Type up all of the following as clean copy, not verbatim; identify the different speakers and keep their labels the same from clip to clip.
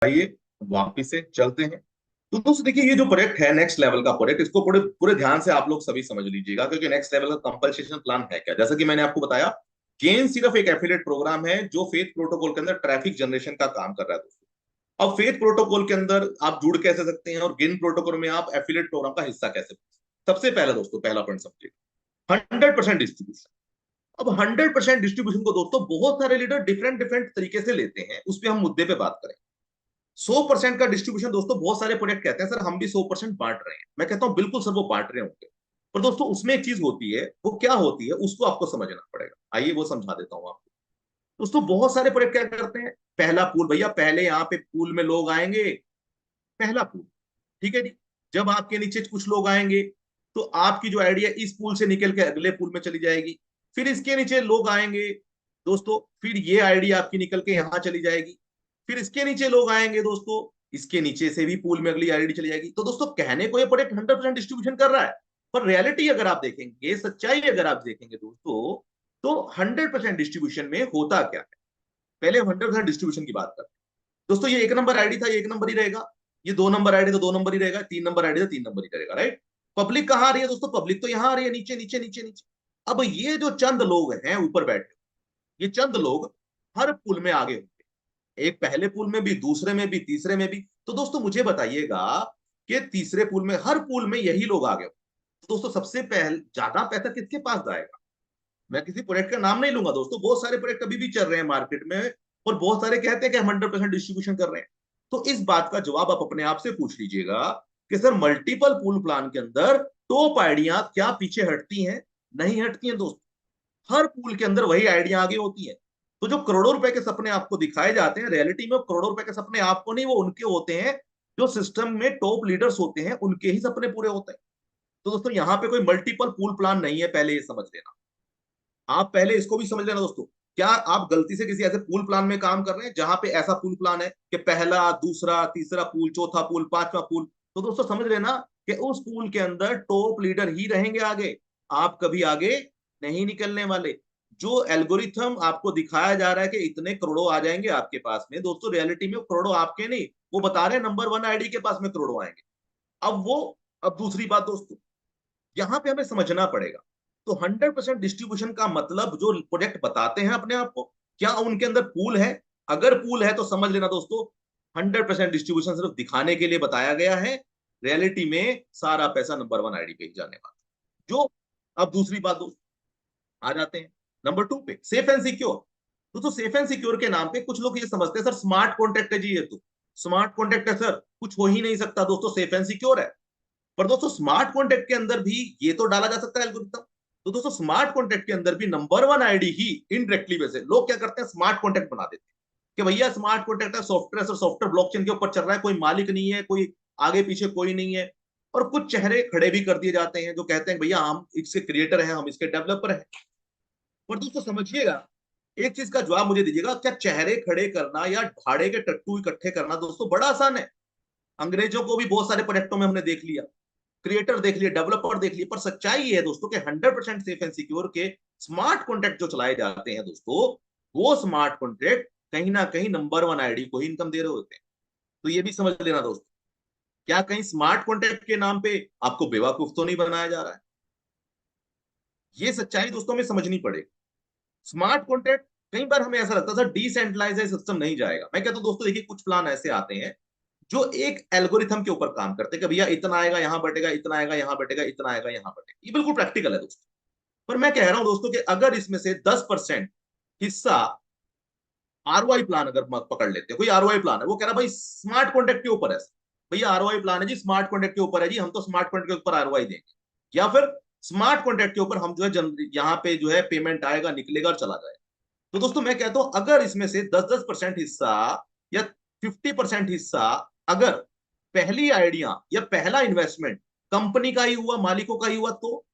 Speaker 1: आइए वापिस से चलते हैं। तो दोस्तों देखिए, ये जो प्रोजेक्ट है नेक्स्ट लेवल का प्रोजेक्ट, इसको पूरे पूरे ध्यान से आप लोग सभी समझ लीजिएगा, क्योंकि नेक्स्ट लेवल का कंपनसेशन प्लान है क्या। जैसा कि मैंने आपको बताया, गेन सिर्फ एक एफिलिएट प्रोग्राम है जो फेथ प्रोटोकॉल के अंदर ट्रैफिक जनरेशन का काम कर रहा है दोस्तों। अब फेथ प्रोटोकॉल के अंदर आप जुड़ कैसे सकते हैं और गेन प्रोटोकॉल में आप एफिलिएट प्रोग्राम का हिस्सा कैसे बन सकते हैं। सबसे पहले दोस्तों, पहला पॉइंट समझिए, 100% डिस्ट्रीब्यूशन। अब 100% डिस्ट्रीब्यूशन को दोस्तों बहुत सारे लीडर डिफरेंट डिफरेंट तरीके से लेते हैं, उस पर हम मुद्दे पे बात करें। 100% का डिस्ट्रीब्यूशन दोस्तों, बहुत सारे प्रोजेक्ट कहते हैं सर हम भी 100% बांट रहे हैं। मैं कहता हूं बिल्कुल सर, वो बांट रहे होंगे, पर दोस्तों उसमें एक चीज होती है, वो क्या होती है उसको आपको समझना पड़ेगा। आइए वो समझा देता हूं आपको। दोस्तों बहुत सारे प्रोजेक्ट क्या करते हैं, पहला पूल, भैया पहले यहाँ पे पूल में लोग आएंगे, पहला पूल, ठीक है जी। जब आपके नीचे कुछ लोग आएंगे तो आपकी जो आइडिया इस पूल से निकल के अगले पूल में चली जाएगी। फिर इसके नीचे लोग आएंगे दोस्तों, फिर ये आइडिया आपकी निकल के यहां चली जाएगी। फिर इसके नीचे लोग आएंगे दोस्तों, इसके नीचे से भी पूल में अगली आइडिया चली जाएगी। तो दोस्तों कहने को ये प्रोडक्ट 100% डिस्ट्रीब्यूशन कर रहा है, पर रियलिटी अगर आप देखेंगे, सच्चाई अगर आप देखेंगे दोस्तों, तो 100% डिस्ट्रीब्यूशन में होता क्या है। पहले 100% डिस्ट्रीब्यूशन की बात करते हैं दोस्तों। ये एक नंबर आईडी था, ये एक नंबर ही रहेगा। ये दो नंबर आईडी तो दो नंबर ही रहेगा। तीन नंबर आईडी तो तीन नंबर ही रहेगा, राइट। पब्लिक कहाँ आ रही है दोस्तों, पब्लिक तो यहाँ आ रही है, नीचे नीचे नीचे नीचे। अब ये जो चंद लोग हैं ऊपर बैठे, ये चंद लोग हर पुल में आगे होंगे, एक पहले पुल में भी, दूसरे में भी, तीसरे में भी। तो दोस्तों मुझे बताइएगा कि तीसरे पुल में, हर पुल में यही लोग आगे होंगे। तो दोस्तों सबसे पहले ज्यादा पैसा किसके पास जाएगा। मैं किसी प्रोडक्ट का नाम नहीं लूंगा दोस्तों, बहुत सारे प्रोडक्ट अभी भी चल रहे हैं मार्केट में, और बहुत सारे कहते हैं कि हम 100% डिस्ट्रीब्यूशन कर रहे हैं। तो इस बात का जवाब आप अपने आप से पूछ लीजिएगा कि सर मल्टीपल पूल प्लान के अंदर टॉप आइडिया क्या पीछे हटती हैं। नहीं हटती हैं दोस्तों, हर पूल के अंदर वही आइडिया आगे होती है। तो जो करोड़ों रुपए के सपने आपको दिखाए जाते हैं, रियलिटी में करोड़ों रुपए के सपने आपको नहीं, वो उनके होते हैं जो सिस्टम में टॉप लीडर्स होते हैं, उनके ही सपने पूरे होते हैं। तो दोस्तों यहाँ पे कोई मल्टीपल पूल प्लान नहीं है, पहले ये समझ लेना। आप पहले इसको भी समझ लेना दोस्तों। क्या आप गलती से किसी ऐसे पूल प्लान में काम कर रहे हैं जहां पे ऐसा पूल प्लान है कि पहला, दूसरा, तीसरा पूल, चौथा पूल, पांचवा पूल। तो दोस्तों समझ लेना कि उस पूल के अंदर टॉप लीडर ही रहेंगे आगे, आप कभी आगे नहीं निकलने वाले। जो एल्गोरिथम आपको दिखाया जा रहा है कि इतने करोड़ों आ जाएंगे आपके पास में, दोस्तों रियलिटी में करोड़ों आपके नहीं, वो बता रहे हैं नंबर वन आईडी के पास में करोड़ों आएंगे। अब वो, अब दूसरी बात दोस्तों, यहां पे हमें समझना पड़ेगा। तो 100% डिस्ट्रीब्यूशन का मतलब जो प्रोजेक्ट बताते हैं अपने आप को, क्या उनके अंदर पूल है। अगर पूल है तो समझ लेना दोस्तों, 100% डिस्ट्रीब्यूशन सिर्फ दिखाने के लिए बताया गया है। रियलिटी में सारा पैसा नंबर वन आईडी पे ही जाने वाला जो। अब दूसरी बात दोस्तों, आ जाते हैं नंबर टू पे, सेफ एंड सिक्योर। तो सेफ एंड सिक्योर के नाम पे कुछ लोग ये समझते हैं सर स्मार्ट कॉन्ट्रैक्ट है जी, ये तो स्मार्ट कॉन्ट्रैक्ट है सर, कुछ हो ही नहीं सकता दोस्तों, सेफ एंड सिक्योर है। पर दोस्तों स्मार्ट कॉन्ट्रैक्ट के अंदर भी ये तो डाला जा सकता है एल्गोरिथम। तो दोस्तों स्मार्ट कॉन्ट्रैक्ट के अंदर भी नंबर वन आईडी ही इनडायरेक्टली, वैसे लोग क्या करते हैं, स्मार्ट कॉन्ट्रैक्ट बना देते हैं कि भैया स्मार्ट कॉन्ट्रैक्ट है, सॉफ्टवेयर और सॉफ्टवेयर ब्लॉकचेन के ऊपर चल रहा है, कोई मालिक नहीं है, कोई आगे पीछे कोई नहीं है। और कुछ चेहरे खड़े भी कर दिए जाते हैं जो कहते हैं भैया हम इसके क्रिएटर हैं, हम इसके डेवलपर हैं। पर दोस्तों समझिएगा, एक चीज का जवाब मुझे दीजिएगा, क्या चेहरे खड़े करना या भाड़े के टट्टू इकट्ठे करना दोस्तों बड़ा आसान है। अंग्रेजों को भी बहुत सारे प्रोजेक्टों में हमने देख लिया, क्रिएटर देख लिए, डेवलपर देख लिए, पर सच्चाई ये है दोस्तों कि 100% सेफ एंड सिक्योर के स्मार्ट कॉन्ट्रैक्ट जो चलाए जाते हैं दोस्तों, वो स्मार्ट कॉन्ट्रैक्ट कहीं ना कहीं नंबर वन आईडी को ही इनकम दे रहे होते हैं। तो ये भी समझ लेना दोस्तों, क्या कहीं स्मार्ट कॉन्ट्रैक्ट के नाम पे आपको बेवकूफ तो नहीं बनाया जा रहा है। ये सच्चाई दोस्तों में समझनी पड़ेगी। स्मार्ट कॉन्ट्रैक्ट, कई बार हमें ऐसा लगता था डिसेंट्रलाइज सिस्टम नहीं जाएगा। मैं कहता हूं दोस्तों, देखिए कुछ प्लान ऐसे आते हैं जो एक एल्गोरिथम के ऊपर काम करते हैं कि भैया इतना आएगा यहां बटेगा, इतना आएगा यहां बटेगा, इतना आएगा यहां बटेगा। ये बिल्कुल प्रैक्टिकल है दोस्तों। पर मैं कह रहा हूं दोस्तों कि अगर इसमें से 10% हिस्सा आरओआई प्लान अगर पकड़ लेते हैं, कोई आरओआई प्लान है, वो कह रहा भाई स्मार्ट कॉन्ट्रैक्ट के ऊपर है, भैया आरओआई प्लान है जी, स्मार्ट कॉन्ट्रैक्ट के ऊपर है जी, हम तो स्मार्ट कॉन्ट्रैक्ट के ऊपर आरओआई देंगे, या फिर स्मार्ट कॉन्ट्रैक्ट के ऊपर हम जो है यहाँ पे जो है पेमेंट आएगा, निकलेगा और चला जाएगा। तो दोस्तों मैं कहता हूं, अगर इसमें से 10-10% हिस्सा या 50% हिस्सा अगर पहली आइडिया या पहला इन्वेस्टमेंट कंपनी का ही हुआ, मालिकों का ही हुआ, तो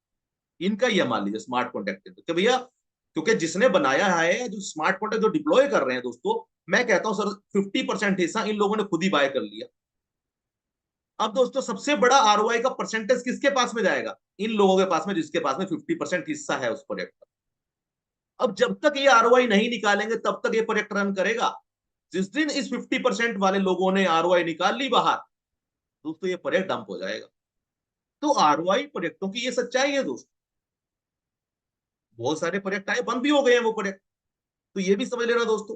Speaker 1: इनका ही है मान लीजिए स्मार्ट कॉन्ट्रैक्ट के अंदर कि भैया, क्योंकि जिसने बनाया है, जो स्मार्ट कॉन्ट्रैक्ट जो डिप्लॉय कर रहे हैं दोस्तों, मैं कहता हूं सर 50% हिस्सा इन लोगों ने खुद ही बाय कर लिया। अब दोस्तों सबसे बड़ा आरओआई का परसेंटेज किसके पास में जाएगा, इन लोगों के पास में जिसके पास में 50% हिस्सा है उस प्रोजेक्ट का। अब जब तक ये आरओआई नहीं निकालेंगे तब तक ये प्रोजेक्ट रन करेगा। जिस दिन इस 50% वाले लोगों ने आरओआई निकाल ली बाहर, दोस्तों ये प्रोजेक्ट डंप हो जाएगा। तो आरओआई प्रोजेक्टों की ये सच्चाई है दोस्तों। बहुत सारे प्रोजेक्ट आए, बंद भी हो गए हैं वो प्रोजेक्ट। तो ये भी समझ लेना दोस्तों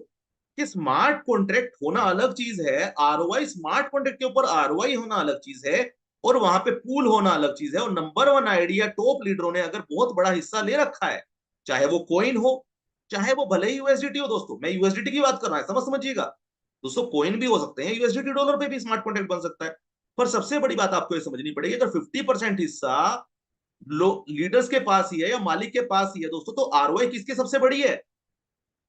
Speaker 1: कि स्मार्ट कॉन्ट्रैक्ट होना अलग चीज है, आरओआई स्मार्ट कॉन्ट्रैक्ट के ऊपर आरओआई होना अलग चीज है, और वहां पे पूल होना अलग चीज है। और नंबर वन आइडिया टॉप लीडरों ने अगर बहुत बड़ा हिस्सा ले रखा है, चाहे वो कोइन हो, चाहे वो भले ही यूएसडीटी हो, दोस्तों मैं यूएसडीटी की बात कर रहा हूं, समझिएगा दोस्तों, कोइन भी हो सकते हैं, यूएसडीटी डॉलर पे भी स्मार्ट कॉन्ट्रैक्ट बन सकता है। पर सबसे बड़ी बात आपको ये समझनी पड़ेगी, अगर 50% हिस्सा लीडर्स के पास ही है या मालिक के पास ही है दोस्तों, तो आरओआई किसकी सबसे बड़ी है?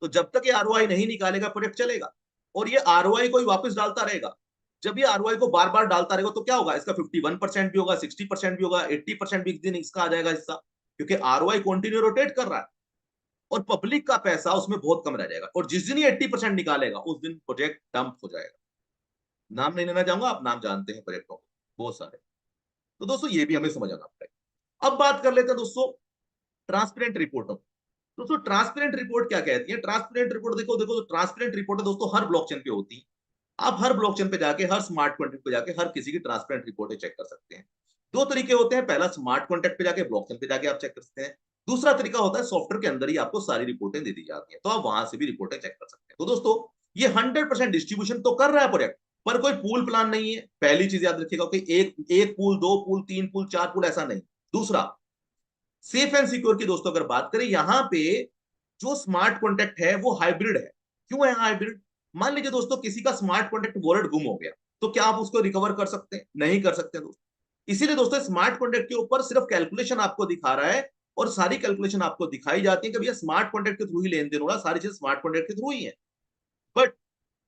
Speaker 1: तो जब तक ये आरओआई नहीं निकालेगा प्रोजेक्ट चलेगा, और ये आरओआई को ही वापस डालता रहेगा। जब ये आरओआई को बार बार डालता रहेगा तो क्या होगा, इसका 51% भी होगा, 60% भी होगा, 80% भी एक दिन इसका आ जाएगा हिस्सा, क्योंकि आरओआई कंटिन्यू रोटेट कर रहा है और पब्लिक का पैसा उसमें बहुत कम रह जाएगा। और जिस दिन ये 80% निकालेगा उस दिन प्रोजेक्ट डंप हो जाएगा। नाम नहीं लेना चाहूंगा, आप नाम जानते हैं प्रोजेक्टों को, बहुत सारे। तो दोस्तों ये भी हमें समझ आना पड़ेगा। अब बात कर लेते हैं दोस्तों ट्रांसपेरेंट रिपोर्टों। दोस्तों ट्रांसपेरेंट रिपोर्ट क्या कहती है? ट्रांसपेरेंट रिपोर्ट देखो देखो, ट्रांसपेरेंट रिपोर्ट है दोस्तों हर ब्लॉकचेन पे होती है। आप हर ब्लॉकचेन पे जाके, हर स्मार्ट कॉन्ट्रैक्ट पे जाके हर किसी की ट्रांसपेरेंट रिपोर्टें चेक कर सकते हैं। दो तरीके होते हैं, पहला स्मार्ट कॉन्ट्रैक्ट पे जाके, ब्लॉकचेन पे जाके आप चेक कर सकते हैं। दूसरा तरीका होता है सॉफ्टवेयर के अंदर ही आपको सारी रिपोर्टें दे दी जाती है, तो आप वहां से भी रिपोर्टें चेक कर सकते हैं। तो दोस्तों ये 100% डिस्ट्रीब्यूशन तो कर रहा है प्रोजेक्ट, पर कोई पूल प्लान नहीं है। पहली चीज याद रखिएगा कि एक पूल, दो पूल, तीन पूल, चार पूल, ऐसा नहीं। दूसरा, सेफ एंड सिक्योर की दोस्तों अगर बात करें, यहां पे जो स्मार्ट कॉन्ट्रैक्ट है वो हाइब्रिड है। क्यों है हाइब्रिड? मान लीजिए दोस्तों किसी का स्मार्ट कॉन्ट्रैक्ट वॉलेट गुम हो गया, तो क्या आप उसको रिकवर कर सकते हैं? नहीं कर सकते दोस्तों। इसीलिए दोस्तों स्मार्ट कॉन्ट्रैक्ट के ऊपर सिर्फ कैलकुलेशन आपको दिखा रहा है, और सारी कैलकुलेशन आपको दिखाई जाती है कि भैया स्मार्ट कॉन्ट्रैक्ट के थ्रू ही लेन देन हो रहा है, सारी चीज स्मार्ट कॉन्ट्रैक्ट के थ्रू ही है। बट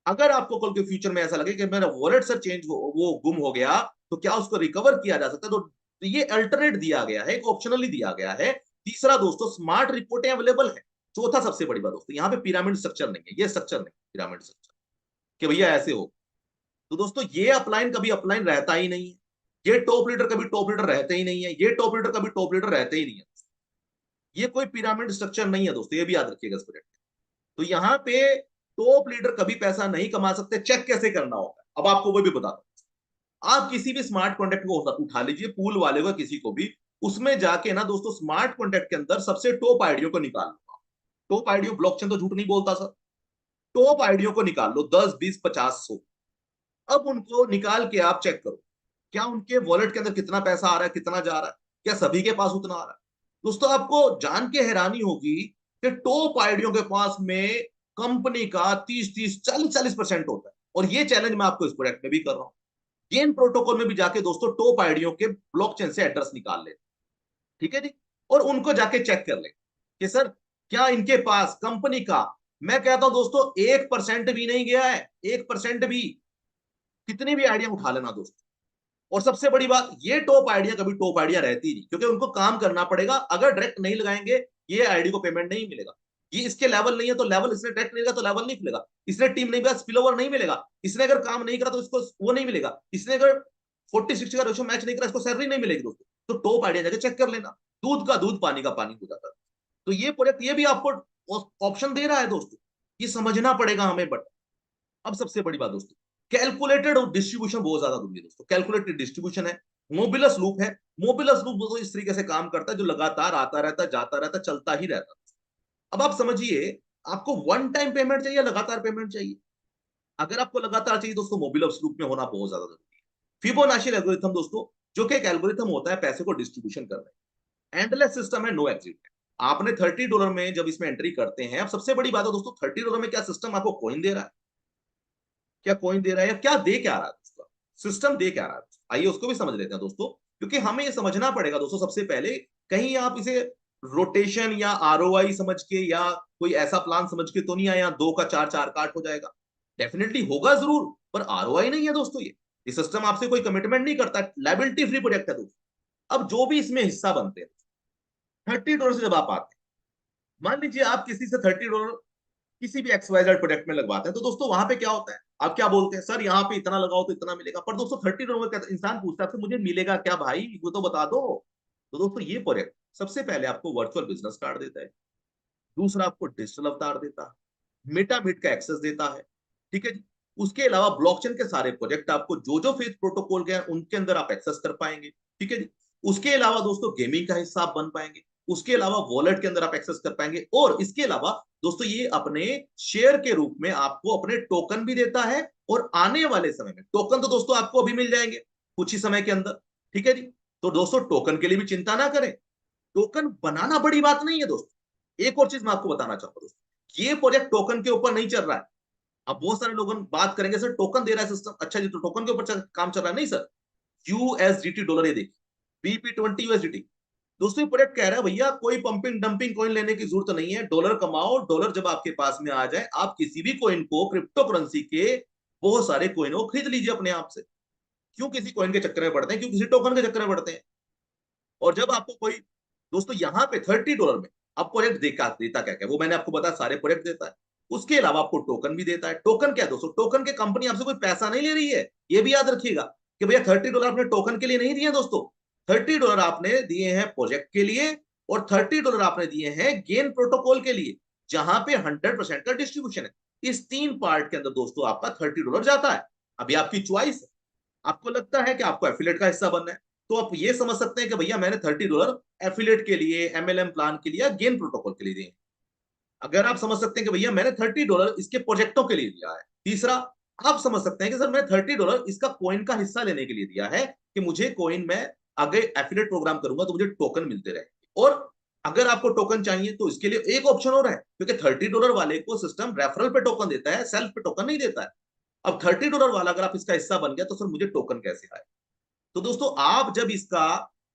Speaker 1: अगर आपको कल के फ्यूचर में ऐसा लगे कि मेरा वॉलेट सर चेंज वो गुम हो गया, तो क्या उसको रिकवर किया जा सकता है? तो ये अल्टरनेट दिया गया है, एक ऑप्शनली दिया गया है। तीसरा दोस्तों, स्मार्ट रिपोर्टें अवेलेबल है। चौथा सबसे बड़ी बात दोस्तों, यहाँ पे पिरामिड स्ट्रक्चर नहीं है, ये स्ट्रक्चर नहीं पिरामिड स्ट्रक्चर कि भैया ऐसे हो। तो दोस्तों ये अपलाइन कभी अपलाइन रहता ही नहीं है, ये टॉप लीडर कभी टॉप लीडर रहते ही नहीं है, ये टॉप लीडर कभी टॉप लीडर रहते ही नहीं है। ये कोई पिरामिड स्ट्रक्चर नहीं है दोस्तों, ये भी याद रखिएगा इस प्रोजेक्ट। तो यहाँ पे टॉप लीडर कभी पैसा नहीं कमा सकते। चेक कैसे करना होगा अब आपको वो भी बता दो। आप किसी भी स्मार्ट कॉन्ट्रैक्ट को उठा लीजिए, पूल वाले को, किसी को भी, उसमें जाके ना दोस्तों स्मार्ट कॉन्ट्रैक्ट के अंदर सबसे टॉप आईडियो को निकाल लो। टॉप आईडियो, ब्लॉकचेन तो झूठ नहीं बोलता सर। टॉप आईडियो को निकाल लो, 10, 20, 50, 100। अब उनको निकाल के आप चेक करो, क्या उनके वॉलेट के अंदर कितना पैसा आ रहा है, कितना जा रहा है, क्या सभी के पास उतना आ रहा है? दोस्तों आपको जान के हैरानी होगी कि टॉप आईडियो के पास में कंपनी का 30-30, 40-40% होता है। और ये चैलेंज मैं आपको इस प्रोजेक्ट में भी कर रहा हूं। गेन प्रोटोकॉल में भी जाके दोस्तों टॉप आईडियो के ब्लॉकचेन से एड्रेस निकाल ले, ठीक है जी, और उनको जाके चेक कर ले कि सर क्या इनके पास कंपनी का, मैं कहता हूं दोस्तों 1% भी नहीं गया है, 1% भी। कितनी भी आइडिया उठा लेना दोस्तों। और सबसे बड़ी बात, ये टॉप आइडिया कभी टॉप आइडिया रहती नहीं, क्योंकि उनको काम करना पड़ेगा। अगर डायरेक्ट नहीं लगाएंगे, ये आईडी को पेमेंट नहीं मिलेगा। ये इसके लेवल नहीं है तो लेवल, इसने डायरेक्ट नहीं लगा तो लेवल नहीं खुलेगा। इसने टीम नहीं किया, स्पिल ओवर नहीं मिलेगा। इसने अगर काम नहीं करा तो इसको वो नहीं मिलेगा। इसने अगर 40-60 का रेशो मैच नहीं करा, इसको सैलरी नहीं मिलेगी दोस्तों। तो टॉप आइडिया जाके चेक कर लेना, दूध का दूध, पानी का पानी हो जाता है। तो ये प्रोजेक्ट ये भी आपको ऑप्शन दे रहा है दोस्तों, ये समझना पड़ेगा हमें। बट अब सबसे बड़ी बात दोस्तों, कैलकुलेटेड डिस्ट्रीब्यूशन बहुत ज्यादा जरूरी है दोस्तों। कैलकुलेटेड डिस्ट्रीब्यूशन है, मोबिलस लूप है। मोबिलस लूप दोस्तों इस तरीके से काम करता है, जो लगातार आता रहता है, जाता रहता है, चलता ही रहता है। अब आप समझिए, आपको वन टाइम पेमेंट चाहिए, लगातार पेमेंट चाहिए? अगर आपको लगातार चाहिए दोस्तों, मोबिलस लूप में होना बहुत ज्यादा जरूरी है। फिबोनाची एल्गोरिथम दोस्तों, जो कि एक एल्गोरिथम होता है पैसे को डिस्ट्रीब्यूशन करने, एंडलेस सिस्टम है, नो एग्जिट है। आपने $30 में जब इसमें एंट्री करते हैं, अब सबसे बड़ी बात है दोस्तों, $30 में क्या सिस्टम आपको कॉइन दे रहा है? क्या कॉइन दे रहा है या क्या दे क्या रहा है उसका? सिस्टम दे क्या रहा है? आइए उसको भी समझ लेते हैं दोस्तों, क्योंकि हमें ये समझना पड़ेगा दोस्तों सबसे पहले। कहीं आप इसे रोटेशन या आरओआई समझ के, या कोई ऐसा प्लान समझ के तो नहीं आया 2 का 4 4 काट हो जाएगा। डेफिनेटली होगा जरूर, पर आरओआई नहीं है दोस्तों। ये सिस्टम आपसे कोई कमिटमेंट नहीं करता, लायबिलिटी फ्री प्रोजेक्ट है दोस्तों। अब जो भी इसमें हिस्सा बनते हैं, $30 से जब आप आते हैं, मान लीजिए आप किसी से $30 किसी भी XYZ प्रोडक्ट में लगवाते हैं, तो दोस्तों वहां पे क्या होता है? आप क्या बोलते हैं, सर यहाँ पे इतना लगाओ तो इतना मिलेगा। पर दोस्तों $30 में इंसान पूछता है, मुझे मिलेगा क्या भाई, वो तो बता दो। तो दोस्तों ये प्रोजेक्ट सबसे पहले आपको वर्चुअल बिजनेस कार्ड देता है। दूसरा आपको डिजिटल अवतार देता है, मेटाबिट का एक्सेस देता है, ठीक है जी। उसके अलावा ब्लॉकचेन के सारे प्रोजेक्ट आपको जो जो फेज प्रोटोकॉल के हैं उनके अंदर आप एक्सेस कर पाएंगे। ठीक है जी। उसके अलावा दोस्तों गेमिंग का हिस्सा आप बन पाएंगे। उसके अलावा वॉलेट के अंदर आप एक्सेस कर पाएंगे, और इसके अलावा दोस्तों ये अपने शेयर के रूप में आपको अपने टोकन भी देता है, और आने वाले समय में टोकन तो दोस्तों आपको अभी मिल जाएंगे कुछ ही समय के अंदर। ठीक है जी। तो दोस्तों टोकन के लिए भी चिंता ना करें, टोकन बनाना बड़ी बात नहीं है दोस्तों। एक और चीज मैं आपको बताना चाहूंगा दोस्तों, ये प्रोजेक्ट टोकन के ऊपर नहीं चल रहा है। अब बहुत सारे लोग बात करेंगे सर टोकन दे रहा है सिस्टम, अच्छा जी तो टोकन के ऊपर काम चल रहा है? नहीं सर, यूएसडीटी डॉलर, ये देखिए BP20 यूएसडीटी। दोस्तों ये प्रोजेक्ट कह रहा है भैया कोई पंपिंग डंपिंग कॉइन लेने की जरूरत नहीं है, डॉलर कमाओ, डॉलर जब आपके पास में आ जाए आप किसी भी कॉइन को, क्रिप्टो करेंसी के बहुत सारे कॉइन को खरीद लीजिए अपने आप से। क्यों किसी कॉइन के चक्कर में पड़ते हैं, क्यों किसी टोकन के चक्कर में पड़ते हैं? और जब आपको कोई दोस्तों यहाँ पे $30 में अब प्रोजेक्ट देता क्या क्या, वो मैंने आपको बताया सारे प्रोजेक्ट देता है। उसके अलावा आपको टोकन भी देता है। टोकन क्या है दोस्तों, टोकन के कंपनी आपसे कोई पैसा नहीं ले रही है, ये भी याद रखिएगा कि भैया $30 आपने टोकन के लिए नहीं दिए दोस्तों। $30 आपने दिए हैं प्रोजेक्ट के लिए, और $30 आपने दिए हैं गेन प्रोटोकॉल के लिए, जहां पे 100% का डिस्ट्रीब्यूशन है। इस तीन पार्ट के अंदर दोस्तों आपका $30 जाता है। अभी आपकी च्वाइस है, आपको लगता है कि आपको एफिलेट का हिस्सा बनना है, तो आप ये समझ सकते हैं कि भैया मैंने $30 एफिलेट के लिए, MLM प्लान के लिए, गेन प्रोटोकॉल के लिए दिए। अगर आप समझ सकते हैं कि भैया मैंने $30 इसके प्रोजेक्टों के लिए दिया है। तीसरा, आप समझ सकते हैं कि सर मैं $30 इसका कॉइन का हिस्सा लेने के लिए दिया है, कि मुझे कॉइन में अगर एफिलेट प्रोग्राम करूंगा तो मुझे टोकन मिलते रहे। और अगर आपको टोकन चाहिए तो इसके लिए एक ऑप्शन और है, क्योंकि $30 वाले को सिस्टम रेफरल पे टोकन देता है, सेल्फ पे टोकन नहीं देता है। अब $30 वाला अगर आप इसका हिस्सा बन गया तो सर मुझे टोकन कैसे आए? तो दोस्तों आप जब इसका,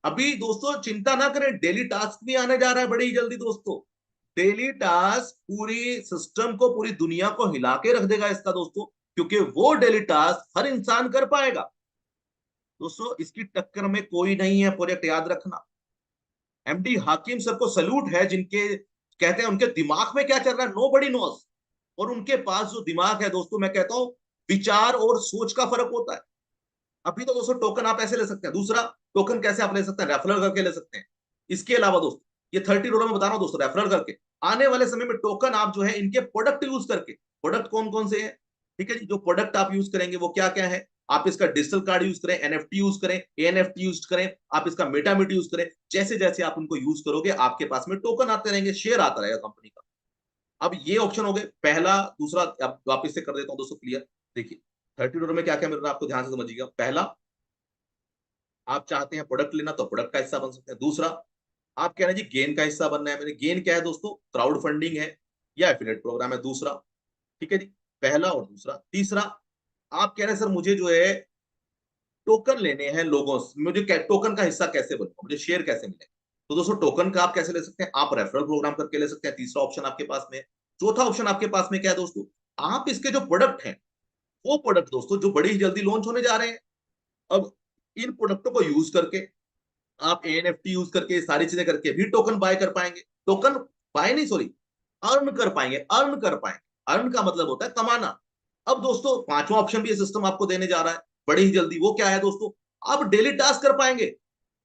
Speaker 1: अभी दोस्तों चिंता ना करें, डेली टास्क भी आने जा रहा है बड़ी जल्दी दोस्तों। डेली टास्क पूरी सिस्टम को, पूरी दुनिया को हिला के रख देगा इसका दोस्तों, क्योंकि वो डेली टास्क हर इंसान कर पाएगा दोस्तों। इसकी टक्कर में कोई नहीं है, प्रोजेक्ट याद रखना। MD हाकिम सर को सल्यूट है, जिनके कहते हैं उनके दिमाग में क्या चल रहा है नो बडी नोस। और उनके पास जो दिमाग है दोस्तों, मैं कहता हूं विचार और सोच का फर्क होता है। अभी तो दोस्तों टोकन आप ऐसे ले सकते हैं। दूसरा, टोकन कैसे आप ले सकते हैं, रेफरल करके ले सकते हैं। इसके अलावा दोस्तों ये $30 में बता रहा हूं दोस्तों, रेफरल करके आने वाले समय में टोकन आप जो है इनके प्रोडक्ट यूज करके, प्रोडक्ट कौन कौन से हैं, ठीक है जी, जो प्रोडक्ट आप यूज करेंगे वो क्या क्या है। आप इसका डिजिटल कार्ड यूज करें, NFT यूज करें, ANFT यूज करें, आप इसका मेटामिट यूज करें, जैसे जैसे आप उनको यूज करोगे आपके पास में टोकन आते रहेंगे, शेयर आता रहेगा कंपनी का। अब ये ऑप्शन हो गए पहला। दूसरा अब वापिस से कर देता हूं दोस्तों क्लियर। देखिए $30 में क्या क्या मिल रहा है आपको, ध्यान से समझिएगा। पहला, आप चाहते हैं प्रोडक्ट लेना तो प्रोडक्ट का हिस्सा बन सकते हैं। दूसरा, आप कह रहे हैं जी गेन का हिस्सा बनना है, मेरे गेन क्या है दोस्तों, क्राउड फंडिंग है या एफिलिएट प्रोग्राम है। दूसरा, ठीक है जी, पहला और दूसरा। तीसरा, आप कह रहे हैं सर मुझे जो है टोकन लेने हैं लोगों से, मुझे टोकन का हिस्सा कैसे बनूंगा, मुझे शेयर कैसे मिले। तो दोस्तों टोकन का आप कैसे ले सकते हैं, आप रेफरल प्रोग्राम करके ले सकते हैं। तीसरा ऑप्शन आपके पास में। चौथा ऑप्शन आपके पास में क्या है दोस्तों, आप इसके जो प्रोडक्ट हैं, वो प्रोडक्ट दोस्तों जो बड़ी ही जल्दी लॉन्च होने जा रहे हैं। अब इन प्रोडक्टों को यूज करके आप ANFT यूज करके, सारी चीजें करके भी टोकन बाय कर पाएंगे। टोकन बाय नहीं, सॉरी, अर्न कर पाएंगे, अर्न कर पाएंगे। अर्न का मतलब होता है कमाना। अब दोस्तों पांचवा ऑप्शन भी ये सिस्टम आपको देने जा रहा है बड़ी ही जल्दी, वो क्या है दोस्तों, आप डेली टास्क कर पाएंगे।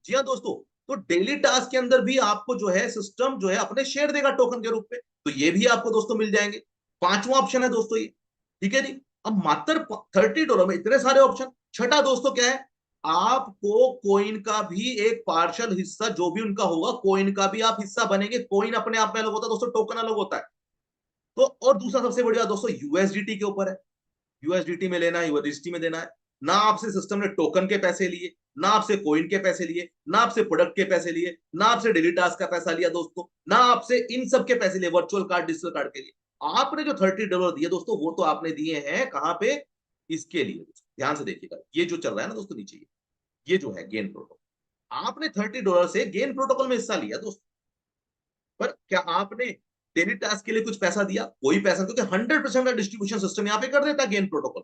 Speaker 1: जी हाँ दोस्तों, तो डेली टास्क के अंदर भी आपको जो है सिस्टम जो है अपने शेयर देगा टोकन के रूप में, तो ये भी आपको दोस्तों मिल जाएंगे। पांचवा ऑप्शन है दोस्तों ये, ठीक है जी। अब मात्र $30 में इतने सारे ऑप्शन। छठा दोस्तों क्या है, आपको कोइन का भी एक पार्शल हिस्सा, जो भी उनका होगा कोइन का भी आप हिस्सा बनेंगे। कोइन अपने आप में अलग होता है दोस्तों, टोकन अलग होता है। तो और दूसरा सबसे बढ़िया दोस्तों यूएसडीटी के ऊपर है, यूएसडीटी में लेना है, यूएसडीटी में देना है। ना आपसे सिस्टम ने टोकन के पैसे लिए, ना आपसे कोइन के पैसे लिए, ना आपसे प्रोडक्ट के पैसे लिए, ना आपसे डेली टास्क का पैसा लिया दोस्तों, ना आपसे इन सब के पैसे लिए, वर्चुअल कार्ड, डिजिटल कार्ड के लिए। आपने जो $30 दिए दोस्तों, वो तो आपने दिए हैं कहां पे, इसके लिए। ध्यान से देखिएगा, ये जो चल रहा है ना दोस्तों नीचे, ये जो है गेन प्रोटोकॉल, आपने $30 से गेन प्रोटोकॉल में हिस्सा लिया दोस्तों। पर क्या आपने डेली टास्क के लिए कुछ पैसा दिया, कोई पैसा, क्योंकि 100% का डिस्ट्रीब्यूशन सिस्टम यहाँ पे कर देता है गेन प्रोटोकॉल।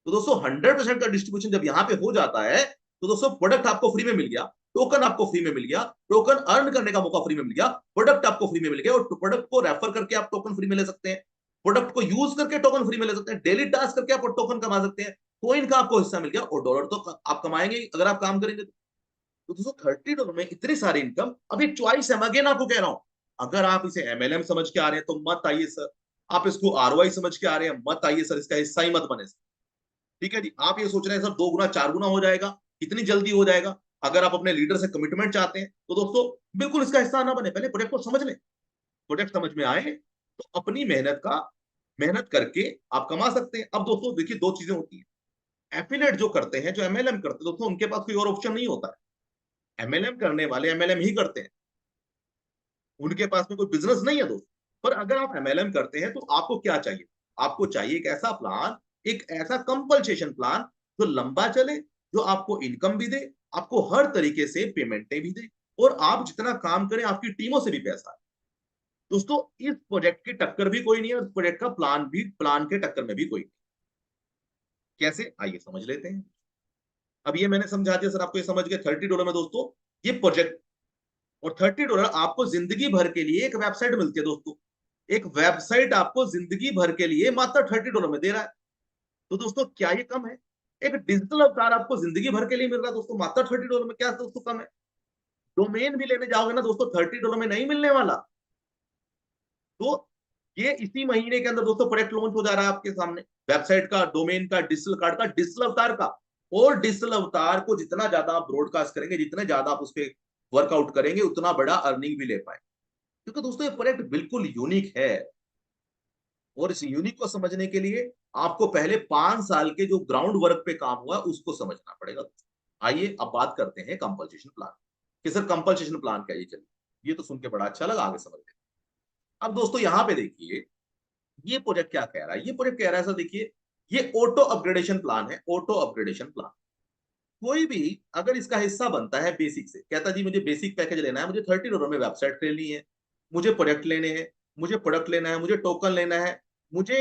Speaker 1: तो दोस्तों 100% का डिस्ट्रीब्यूशन जब यहाँ पे हो जाता है, तो दोस्तों प्रोडक्ट आपको फ्री में मिल गया, टोकन आपको फ्री में मिल गया, टोकन अर्न करने का मौका फ्री में मिल गया, प्रोडक्ट आपको फ्री में मिल गया, और प्रोडक्ट को रेफर करके आप टोकन फ्री में ले सकते हैं, प्रोडक्ट को यूज करके टोकन फ्री में ले सकते हैं, डेली टास्क करके आप टोकन कमा सकते हैं, कोइन का आपको हिस्सा मिल गया, और डॉलर तो आप कमाएंगे अगर आप काम करेंगे तो दोस्तों $30 में इतनी सारी इनकम। अब एक चॉइस है, मैं अगेन आपको कह रहा हूं, अगर आप इसे MLM समझ के आ रहे हैं तो मत आइए सर, आप इसको आरओआई समझ के आ रहे हैं, मत आइए सर इसका हिस्सा ही मत बने। ठीक है जी, आप ये सोच रहे हैं सर 2 गुना 4 गुना हो जाएगा, कितनी जल्दी हो जाएगा। अगर आप अपने लीडर से कमिटमेंट चाहते हैं तो दोस्तों बिल्कुल इसका हिस्सा ना बने, पहले प्रोजेक्ट को समझ लें। प्रोजेक्ट समझ में आए तो अपनी मेहनत करके आप कमा सकते हैं। अब दोस्तों देखिए, दो चीजें होती हैं। एफिलेट जो करते हैं, जो एमएलएम करते हैं दोस्तों, उनके पास कोई और ऑप्शन नहीं होता है। एमएलएम करने वाले एमएलएम ही करते हैं, उनके पास में कोई बिजनेस नहीं है दोस्त। पर अगर आप एमएलएम करते हैं तो आपको क्या चाहिए? आपको चाहिए एक ऐसा प्लान, एक ऐसा कंपनसेशन प्लान जो लंबा चले, जो आपको इनकम भी दे, आपको हर तरीके से पेमेंटें भी दे, और आप जितना काम करें आपकी टीमों से भी पैसा है। दोस्तों इस प्रोजेक्ट की टक्कर भी कोई नहीं है, और प्रोजेक्ट का प्लान के टक्कर में भी कोई नहीं। कैसे, आइए समझ लेते हैं। अब ये मैंने समझा दिया सर, आपको ये समझ गए। $30 में दोस्तों ये प्रोजेक्ट, और $30 आपको जिंदगी भर के लिए एक वेबसाइट मिलती है दोस्तों। एक वेबसाइट आपको जिंदगी भर के लिए मात्र $30 में दे रहा है। तो दोस्तों क्या ये कम है? एक डिजिटल अवतार आपको जिंदगी भर के लिए मिल रहा है दोस्तों मात्र $30 में, क्या दोस्तों कम है? डोमेन भी लेने जाओगे ना दोस्तों, $30 में नहीं मिलने वाला। तो ये इसी महीने के अंदर दोस्तों प्रोडक्ट लॉन्च हो जा रहा है आपके सामने, वेबसाइट का, डोमेन का, डिजिटल कार्ड का, डिजिटल अवतार का। और डिजिटल अवतार को जितना ज्यादा आप ब्रॉडकास्ट करेंगे, जितने ज्यादा आप उस पर वर्कआउट करेंगे, उतना बड़ा अर्निंग भी ले पाएंगे। क्योंकि दोस्तों ये प्रोडक्ट बिल्कुल यूनिक है, और इस यूनिक को समझने के लिए आपको पहले 5 साल के जो ग्राउंड वर्क पे काम हुआ उसको समझना पड़ेगा। आइए अब बात करते हैं कंपनसेशन प्लान कि सर कंपनसेशन प्लान क्या है। चलिए, ये तो सुन के बड़ा अच्छा लगा, आगे समझ लेते हैं। अब दोस्तों यहाँ पे देखिए, ये प्रोजेक्ट क्या कह रहा है। ये प्रोजेक्ट कह रहा है सर देखिए, ये ऑटो अपग्रेडेशन प्लान है, ऑटो अपग्रेडेशन प्लान। कोई भी अगर इसका हिस्सा बनता है बेसिक से, कहता जी मुझे बेसिक पैकेज लेना है, मुझे $30 में वेबसाइट लेनी है, मुझे प्रोडक्ट लेने हैं, मुझे प्रोडक्ट लेना है, मुझे टोकन लेना है, मुझे